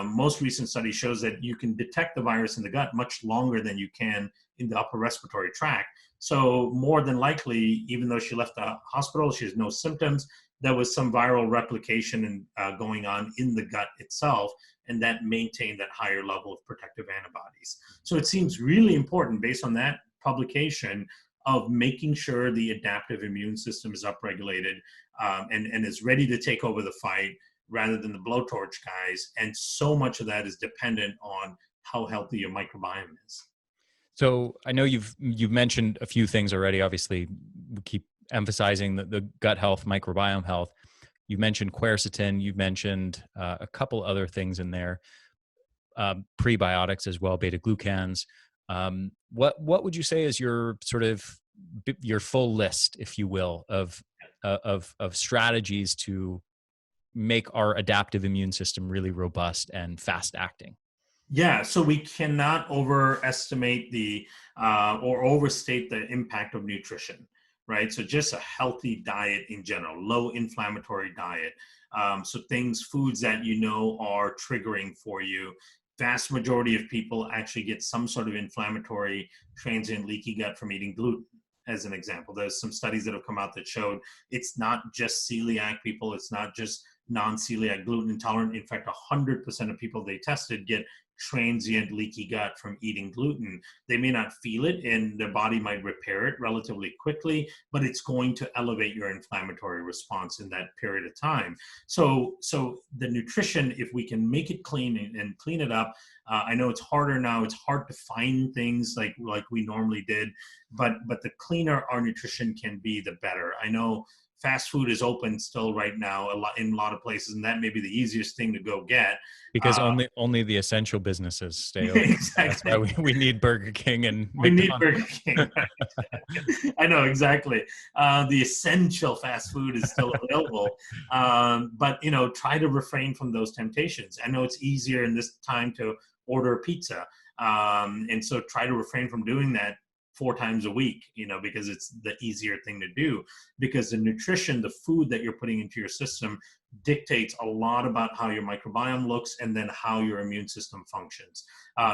most recent study shows that you can detect the virus in the gut much longer than you can in the upper respiratory tract. So more than likely, even though she left the hospital, she has no symptoms, there was some viral replication going on in the gut itself, and that maintained that higher level of protective antibodies. So it seems really important, based on that publication, of making sure the adaptive immune system is upregulated and is ready to take over the fight rather than the blowtorch guys. And so much of that is dependent on how healthy your microbiome is. So I know you've mentioned a few things already. Obviously, we keep emphasizing the gut health, microbiome health. You mentioned quercetin. You've mentioned a couple other things in there, prebiotics as well, beta glucans. What would you say is your sort of your full list, if you will, of strategies to make our adaptive immune system really robust and fast acting? Yeah, so we cannot overestimate or overstate the impact of nutrition, right? So just a healthy diet in general, low inflammatory diet. So foods that you know are triggering for you. Vast majority of people actually get some sort of inflammatory transient leaky gut from eating gluten, as an example. There's some studies that have come out that showed it's not just celiac people, it's not just non-celiac gluten intolerant. In fact, 100% of people they tested get transient leaky gut from eating gluten. They may not feel it and their body might repair it relatively quickly, but it's going to elevate your inflammatory response in that period of time. So the nutrition, if we can make it clean and clean it up, I know it's harder now. It's hard to find things like we normally did, but the cleaner our nutrition can be, the better. I know fast food is open still right now in a lot of places, and that may be the easiest thing to go get. Because only the essential businesses stay open. Exactly. That's why we need Burger King and we need Burger King. I know, exactly. The essential fast food is still available, but try to refrain from those temptations. I know it's easier in this time to order pizza, and so try to refrain from doing that 4 times a week, because it's the easier thing to do, because the nutrition, the food that you're putting into your system dictates a lot about how your microbiome looks and then how your immune system functions.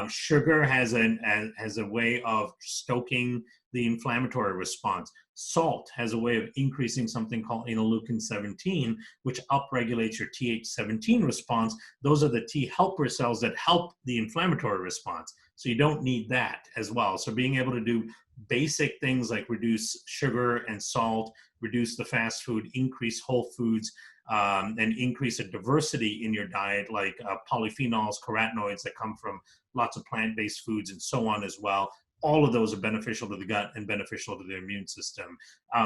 Sugar has a way of stoking the inflammatory response. Salt has a way of increasing something called interleukin-17, which upregulates your Th17 response. Those are the T helper cells that help the inflammatory response. So you don't need that as well. So being able to do basic things like reduce sugar and salt, reduce the fast food, increase whole foods, and increase a diversity in your diet, like polyphenols, carotenoids that come from lots of plant-based foods and so on as well. All of those are beneficial to the gut and beneficial to the immune system.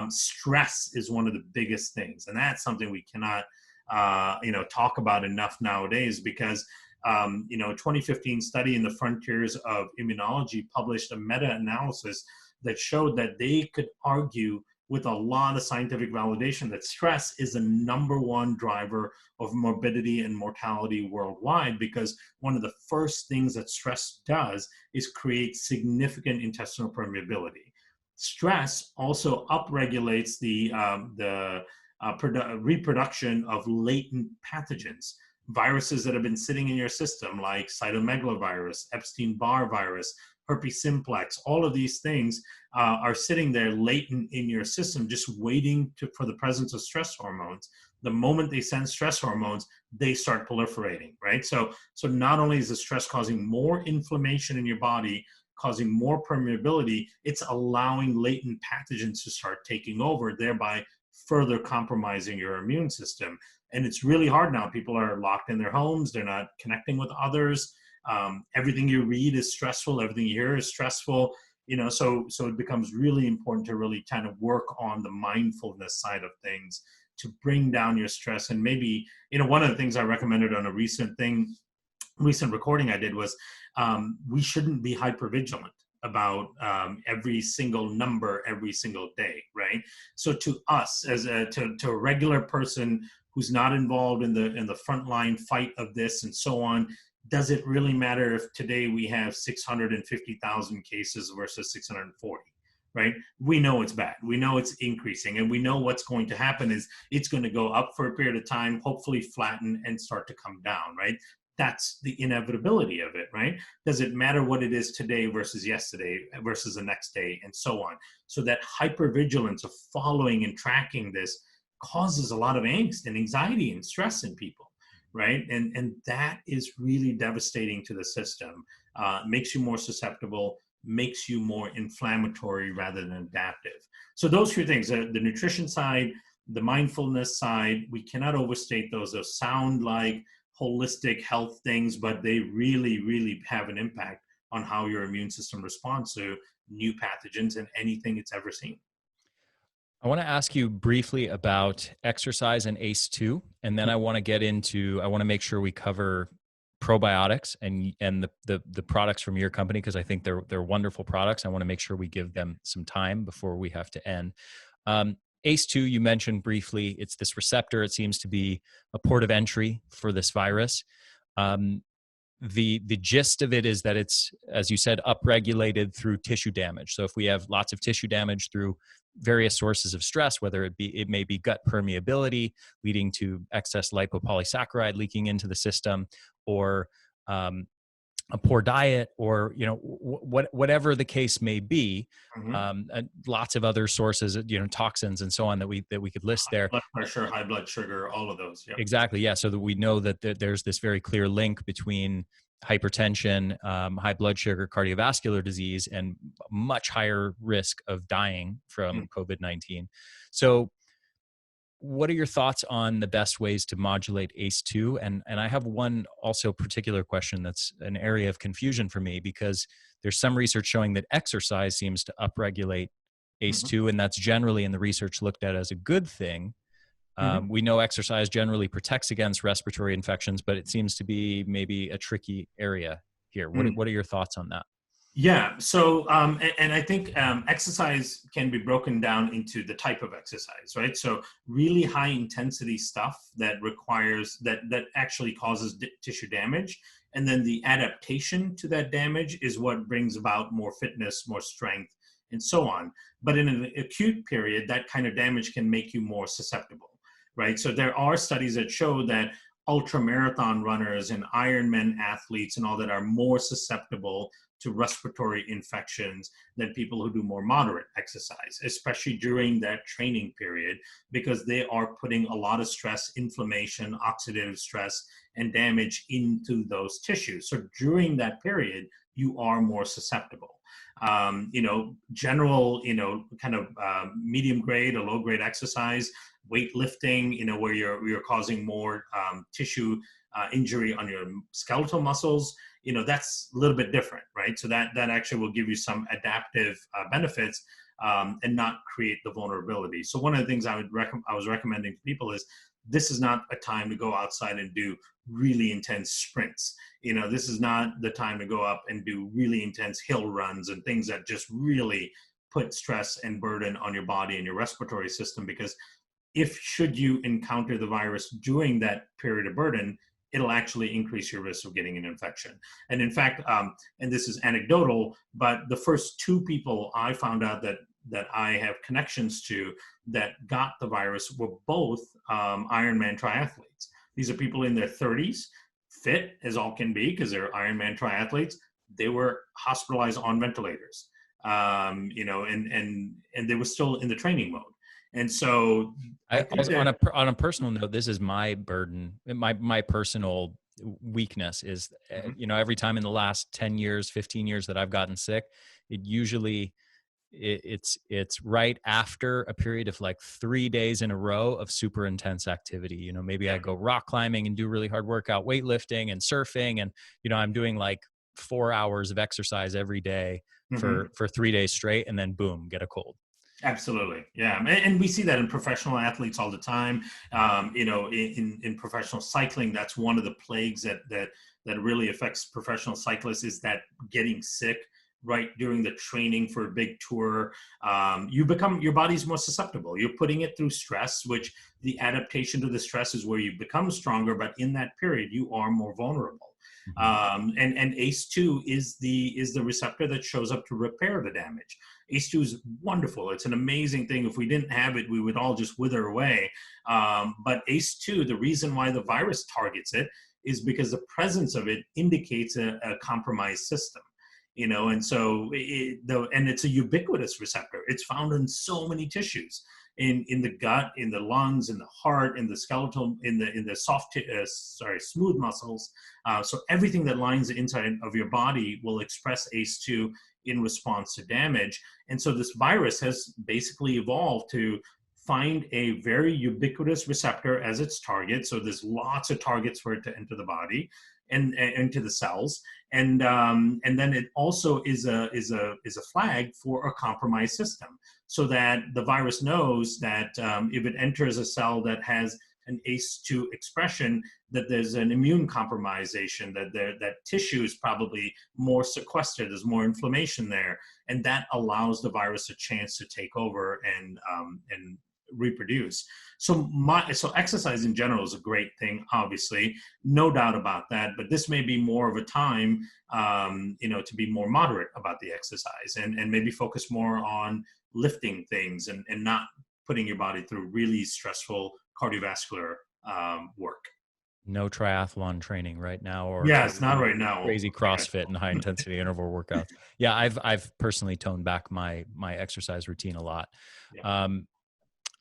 Stress is one of the biggest things, and that's something we cannot talk about enough nowadays, because a 2015 study in the Frontiers of Immunology published a meta-analysis that showed that they could argue with a lot of scientific validation that stress is the #1 driver of morbidity and mortality worldwide, because one of the first things that stress does is create significant intestinal permeability. Stress also upregulates the reproduction of latent pathogens. viruses that have been sitting in your system, like cytomegalovirus, Epstein-Barr virus, herpes simplex, all of these things are sitting there latent in your system, just waiting for the presence of stress hormones. The moment they send stress hormones, they start proliferating, right? So not only is the stress causing more inflammation in your body, causing more permeability, it's allowing latent pathogens to start taking over, thereby further compromising your immune system. And it's really hard now. People are locked in their homes. They're not connecting with others. Everything you read is stressful. Everything you hear is stressful. So it becomes really important to really kind of work on the mindfulness side of things to bring down your stress. And maybe, one of the things I recommended on a recent recording I did was we shouldn't be hypervigilant about every single number every single day, right? So to us, to a regular person who's not involved in the frontline fight of this and so on, does it really matter if today we have 650,000 cases versus 640? Right? We know it's bad. We know it's increasing, and we know what's going to happen is it's going to go up for a period of time, hopefully flatten and start to come down, right? That's the inevitability of it, right? Does it matter what it is today versus yesterday versus the next day and so on? So that hypervigilance of following and tracking this causes a lot of angst and anxiety and stress in people, right? And that is really devastating to the system. Makes you more susceptible, makes you more inflammatory rather than adaptive. So those two things, the nutrition side, the mindfulness side, we cannot overstate those. Those sound like holistic health things, but they really, really have an impact on how your immune system responds to new pathogens and anything it's ever seen. I want to ask you briefly about exercise and ACE2, and then I want to make sure we cover probiotics and the products from your company, because I think they're wonderful products. I want to make sure we give them some time before we have to end. ACE2, you mentioned briefly, it's this receptor. It seems to be a port of entry for this virus. The gist of it is that it's, as you said, upregulated through tissue damage. So if we have lots of tissue damage through various sources of stress, whether it may be gut permeability leading to excess lipopolysaccharide leaking into the system, or a poor diet, or whatever the case may be, lots of other sources, toxins and so on that we could list there. Blood pressure, high blood sugar, all of those. Yep. Exactly, yeah. So that we know that there's this very clear link between hypertension, high blood sugar, cardiovascular disease, and much higher risk of dying from COVID-19. So what are your thoughts on the best ways to modulate ACE2? And I have one also particular question that's an area of confusion for me, because there's some research showing that exercise seems to upregulate ACE2, and that's generally in the research looked at as a good thing. We know exercise generally protects against respiratory infections, but it seems to be maybe a tricky area here. What are your thoughts on that? Yeah. So, and I think exercise can be broken down into the type of exercise, right? So really high intensity stuff that requires, that actually causes tissue damage. And then the adaptation to that damage is what brings about more fitness, more strength, and so on. But in an acute period, that kind of damage can make you more susceptible, right? So there are studies that show that ultramarathon runners and Ironman athletes and all that are more susceptible to respiratory infections than people who do more moderate exercise, especially during that training period, because they are putting a lot of stress, inflammation, oxidative stress, and damage into those tissues. So during that period, you are more susceptible. General, kind of medium grade or low grade exercise, weightlifting, where you're causing more tissue injury on your skeletal muscles, that's a little bit different, right? So that actually will give you some adaptive benefits and not create the vulnerability. So one of the things I was recommending to people is, this is not a time to go outside and do really intense sprints. This is not the time to go up and do really intense hill runs and things that just really put stress and burden on your body and your respiratory system, because should you encounter the virus during that period of burden, it'll actually increase your risk of getting an infection. And in fact, and this is anecdotal, but the first 2 people I found out that I have connections to that got the virus were both Ironman triathletes. These are people in their 30s, fit as all can be because they're Ironman triathletes. They were hospitalized on ventilators, and they were still in the training mode. And so I think also, that on a personal note, this is my burden. My personal weakness is, every time in the last 10 years, 15 years that I've gotten sick, it usually it's right after a period of like 3 days in a row of super intense activity. Maybe I go rock climbing and do really hard workout, weightlifting and surfing, and I'm doing like 4 hours of exercise every day for 3 days straight, and then boom, get a cold. Absolutely. Yeah. And we see that in professional athletes all the time. In professional cycling, that's one of the plagues that really affects professional cyclists, is that getting sick right during the training for a big tour. Your body's more susceptible. You're putting it through stress, which the adaptation to the stress is where you become stronger. But in that period, you are more vulnerable. And ACE2 is the receptor that shows up to repair the damage. ACE2 is wonderful. It's an amazing thing. If we didn't have it, we would all just wither away. But ACE2, the reason why the virus targets it is because the presence of it indicates a compromised system. And so and it's a ubiquitous receptor. It's found in so many tissues, in the gut, in the lungs, in the heart, in the skeletal, in the smooth muscles. So everything that lines the inside of your body will express ACE2 in response to damage. And so this virus has basically evolved to find a very ubiquitous receptor as its target. So there's lots of targets for it to enter the body and into the cells. And then it also is a flag for a compromised system, so that the virus knows that if it enters a cell that has an ACE2 expression, that there's an immune compromisation, that tissue is probably more sequestered, there's more inflammation there, and that allows the virus a chance to take over and reproduce. So exercise in general is a great thing, obviously, no doubt about that. But this may be more of a time, to be more moderate about the exercise and maybe focus more on lifting things and not putting your body through really stressful cardiovascular work. No triathlon training right now, or it's not right now. Crazy CrossFit and high intensity interval workouts. Yeah, I've personally toned back my exercise routine a lot. Yeah.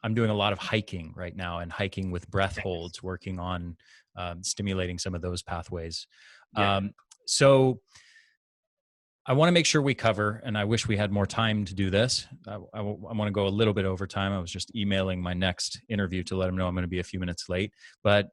I'm doing a lot of hiking right now, and hiking with breath holds, working on stimulating some of those pathways. Yeah. So I want to make sure we cover, and I wish we had more time to do this. I want to go a little bit over time. I was just emailing my next interview to let him know I'm going to be a few minutes late. But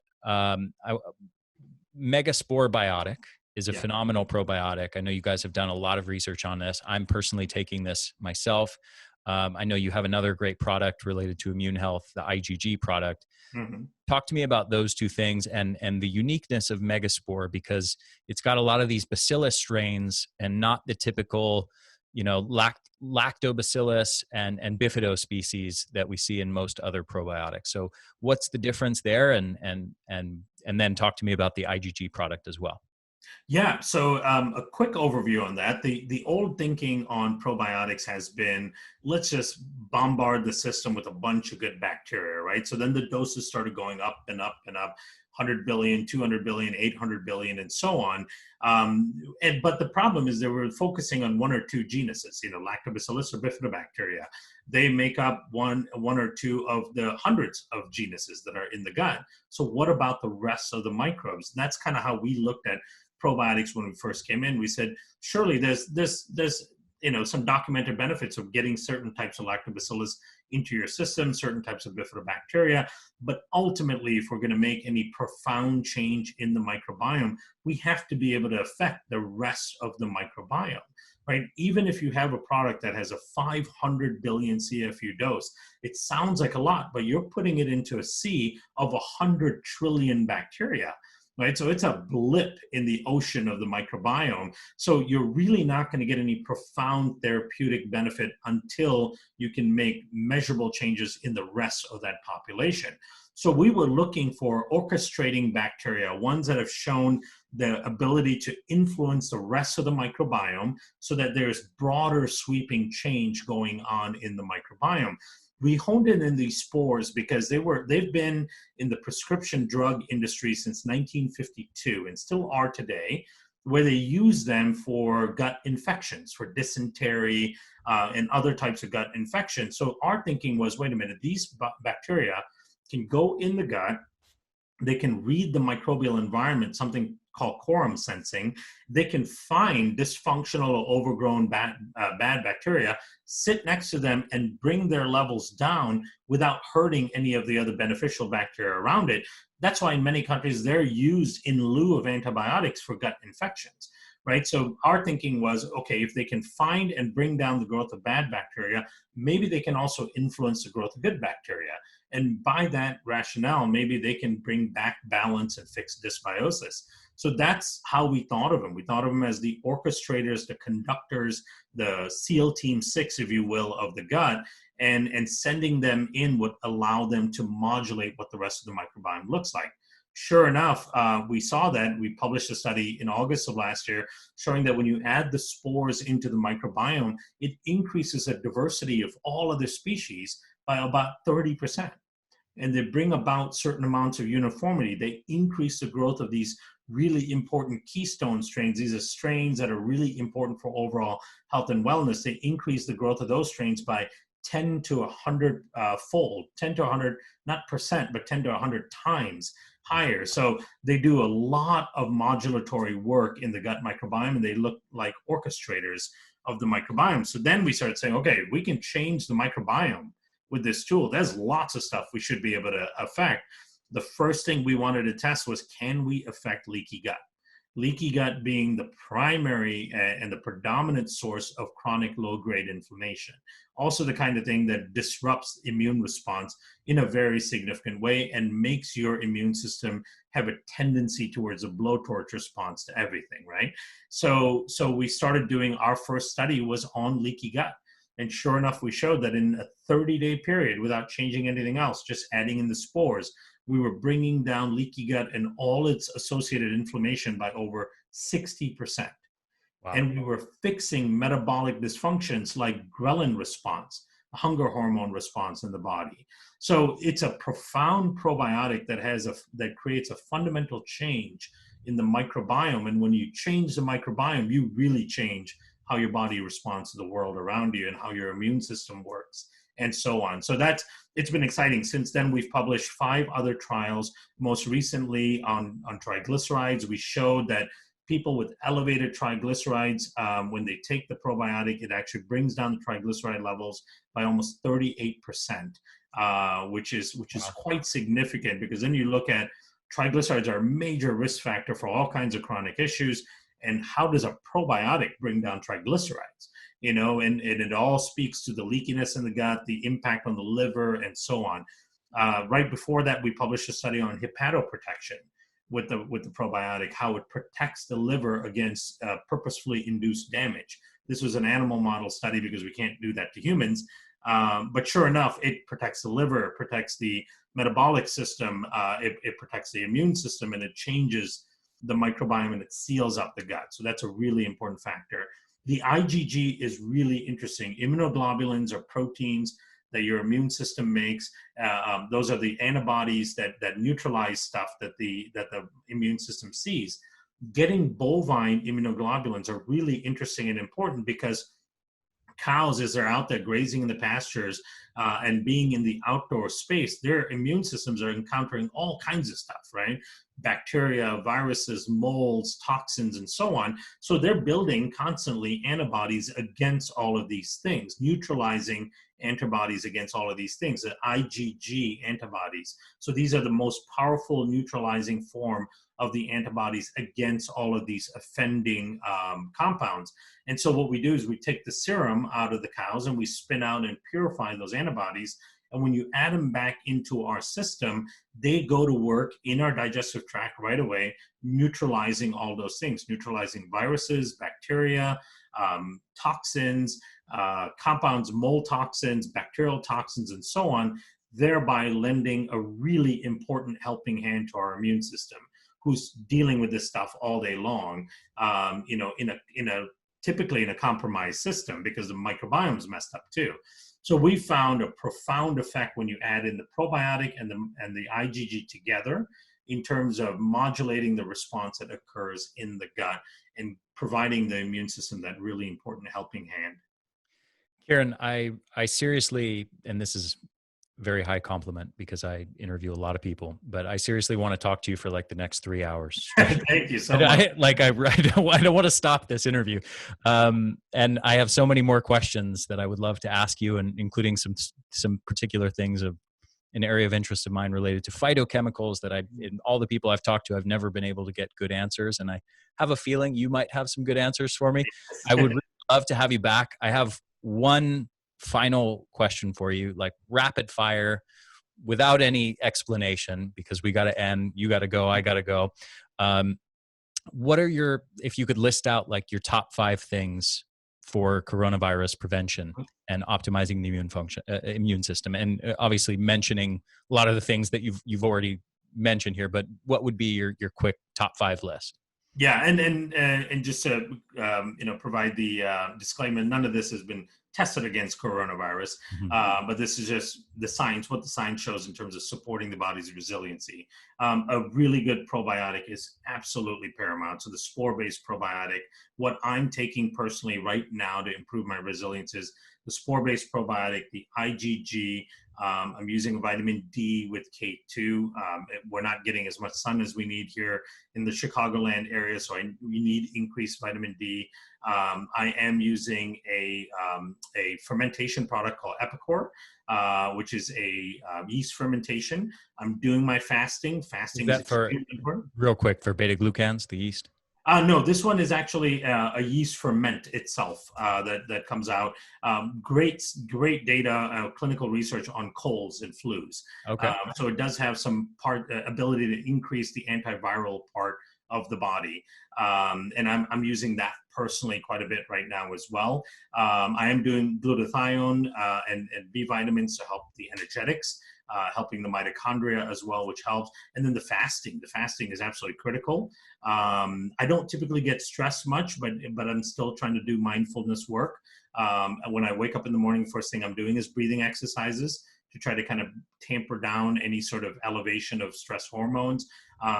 MegaSporeBiotic is a phenomenal probiotic. I know you guys have done a lot of research on this. I'm personally taking this myself. I know you have another great product related to immune health, the IgG product. Mm-hmm. Talk to me about those two things and the uniqueness of MegaSpore, because it's got a lot of these bacillus strains and not the typical, lactobacillus and bifido species that we see in most other probiotics. So what's the difference there? And then talk to me about the IgG product as well. Yeah, so a quick overview on that. The old thinking on probiotics has been, let's just bombard the system with a bunch of good bacteria, right? So then the doses started going up and up and up, 100 billion, 200 billion, 800 billion, and so on. But the problem is they were focusing on one or two genuses, lactobacillus or bifidobacteria. They make up one or two of the hundreds of genuses that are in the gut. So what about the rest of the microbes? And that's kind of how we looked at probiotics when we first came in. We said, surely there's some documented benefits of getting certain types of lactobacillus into your system, certain types of bifidobacteria. But ultimately, if we're going to make any profound change in the microbiome, we have to be able to affect the rest of the microbiome, right? Even if you have a product that has a 500 billion CFU dose, it sounds like a lot, but you're putting it into a sea of 100 trillion bacteria. Right, so it's a blip in the ocean of the microbiome. So you're really not going to get any profound therapeutic benefit until you can make measurable changes in the rest of that population. So we were looking for orchestrating bacteria, ones that have shown the ability to influence the rest of the microbiome so that there's broader sweeping change going on in the microbiome. We honed in these spores because they've been in the prescription drug industry since 1952 and still are today, where they use them for gut infections, for dysentery and other types of gut infections. So our thinking was, wait a minute, these bacteria can go in the gut. They can read the microbial environment, something called quorum sensing. They can find dysfunctional or overgrown bad bacteria, sit next to them and bring their levels down without hurting any of the other beneficial bacteria around it. That's why in many countries they're used in lieu of antibiotics for gut infections, right? So our thinking was, okay, if they can find and bring down the growth of bad bacteria, maybe they can also influence the growth of good bacteria. And by that rationale, maybe they can bring back balance and fix dysbiosis. So that's how we thought of them. We thought of them as the orchestrators, the conductors, the SEAL Team 6, if you will, of the gut, and sending them in would allow them to modulate what the rest of the microbiome looks like. Sure enough, we saw that. We published a study in August of last year showing that when you add the spores into the microbiome, it increases the diversity of all other species by about 30%. And they bring about certain amounts of uniformity. They increase the growth of these really important keystone strains. These are strains that are really important for overall health and wellness. They increase the growth of those strains by 10 to 100 fold, 10 to 100, not percent, but 10 to 100 times higher. So they do a lot of modulatory work in the gut microbiome, and they look like orchestrators of the microbiome. So then we started saying, okay, we can change the microbiome with this tool. There's lots of stuff we should be able to affect. The first thing we wanted to test was, can we affect leaky gut? Leaky gut being the primary and the predominant source of chronic low-grade inflammation. Also the kind of thing that disrupts immune response in a very significant way and makes your immune system have a tendency towards a blowtorch response to everything, right? So we started doing, our first study was on leaky gut. And sure enough, we showed that in a 30-day period, without changing anything else, just adding in the spores, we were bringing down leaky gut and all its associated inflammation by over 60%. Wow. And we were fixing metabolic dysfunctions like ghrelin response, hunger hormone response in the body. So it's a profound probiotic that creates a fundamental change in the microbiome. And when you change the microbiome, you really change how your body responds to the world around you and how your immune system works and so on. So it's been exciting. Since then, we've published 5 other trials, most recently on triglycerides. We showed that people with elevated triglycerides, when they take the probiotic, it actually brings down the triglyceride levels by almost 38%, which is quite significant, because then you look at triglycerides are a major risk factor for all kinds of chronic issues. And how does a probiotic bring down triglycerides? You know, and it all speaks to the leakiness in the gut, the impact on the liver, and so on. Right before that, we published a study on hepatoprotection with the probiotic, how it protects the liver against purposefully induced damage. This was an animal model study because we can't do that to humans. But sure enough, it protects the liver, it protects the metabolic system, it protects the immune system, and it changes the microbiome and it seals up the gut. So that's a really important factor. The IgG is really interesting. Immunoglobulins are proteins that your immune system makes. Those are the antibodies that neutralize stuff that the immune system sees. Getting bovine immunoglobulins are really interesting and important, because cows, as they're out there grazing in the pastures and being in the outdoor space, their immune systems are encountering all kinds of stuff, right? Bacteria, viruses, molds, toxins, and so on. So they're building constantly antibodies against all of these things, neutralizing antibodies against all of these things, the IgG antibodies. So these are the most powerful neutralizing form of the antibodies against all of these offending compounds. And so what we do is we take the serum out of the cows and we spin out and purify those antibodies. And when you add them back into our system, they go to work in our digestive tract right away, neutralizing all those things, neutralizing viruses, bacteria, toxins, compounds, mold toxins, bacterial toxins, and so on, thereby lending a really important helping hand to our immune system, who's dealing with this stuff all day long, typically in a compromised system, because the microbiome is messed up too. So we found a profound effect when you add in the probiotic and the IgG together in terms of modulating the response that occurs in the gut and providing the immune system that really important helping hand. Kiran, I seriously, and this is very high compliment because I interview a lot of people, but I seriously want to talk to you for like the next 3 hours straight. Thank you so much. I don't want to stop this interview. And I have so many more questions that I would love to ask you, and including some particular things of an area of interest of mine related to phytochemicals that in all the people I've talked to, I've never been able to get good answers. And I have a feeling you might have some good answers for me. I would really love to have you back. I have one final question for you, like rapid fire, without any explanation, because we got to end. You got to go. I got to go. What are if you could list out like your top 5 things for coronavirus prevention and optimizing the immune system, and obviously mentioning a lot of the things that you've already mentioned here, but what would be your quick top 5 list? Yeah, and just to provide the disclaimer, none of this has been tested against coronavirus, but this is just the science, what the science shows in terms of supporting the body's resiliency. A really good probiotic is absolutely paramount. So the spore-based probiotic, what I'm taking personally right now to improve my resilience is the spore-based probiotic, the IgG. I'm using vitamin D with K2. We're not getting as much sun as we need here in the Chicagoland area, so we need increased vitamin D. I am using a fermentation product called Epicor, which is a yeast fermentation. I'm doing my fasting. Fasting is extremely important. Real quick, for beta-glucans, the yeast? No, this one is actually a yeast ferment itself that comes out. Great data, clinical research on colds and flus. Okay. So it does have some ability to increase the antiviral part of the body. And I'm using that personally quite a bit right now as well. I am doing glutathione and B vitamins to help the energetics, helping the mitochondria as well, which helps. And then the fasting is absolutely critical. I don't typically get stressed much, but I'm still trying to do mindfulness work. When I wake up in the morning, first thing I'm doing is breathing exercises to try to kind of tamper down any sort of elevation of stress hormones.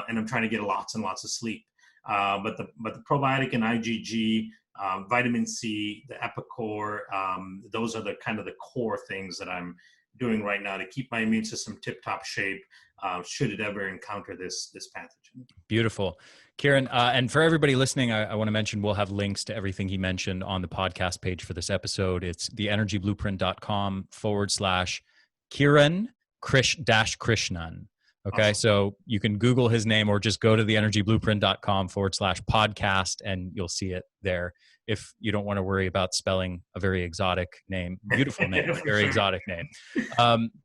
And I'm trying to get lots and lots of sleep. But the probiotic and IgG, vitamin C, the Epicor, those are the kind of the core things that I'm doing right now to keep my immune system tip-top shape should it ever encounter this pathogen. Beautiful. Kiran, and for everybody listening, I want to mention we'll have links to everything he mentioned on the podcast page for this episode. It's theenergyblueprint.com/Kiran-Krishnan. Okay, awesome. So you can Google his name or just go to theenergyblueprint.com/podcast and you'll see it there. If you don't want to worry about spelling a very exotic name, beautiful name, very exotic name.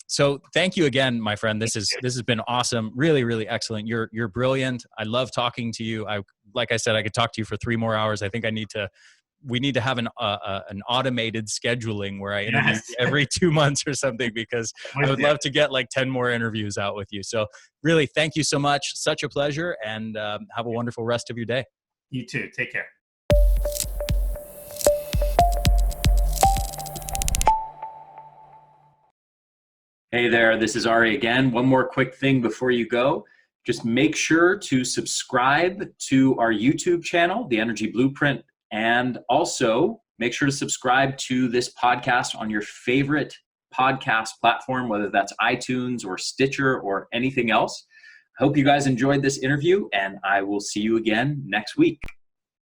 So thank you again, my friend. This has been awesome. Really, really excellent. You're brilliant. I love talking to you. Like I said, I could talk to you for 3 more hours. I think we need to have an automated scheduling where I interview every 2 months or something, because I would love to get like 10 more interviews out with you. So really, thank you so much. Such a pleasure, and have a wonderful rest of your day. You too. Take care. Hey there, this is Ari again. One more quick thing before you go. Just make sure to subscribe to our YouTube channel, The Energy Blueprint, and also make sure to subscribe to this podcast on your favorite podcast platform, whether that's iTunes or Stitcher or anything else. I hope you guys enjoyed this interview, and I will see you again next week.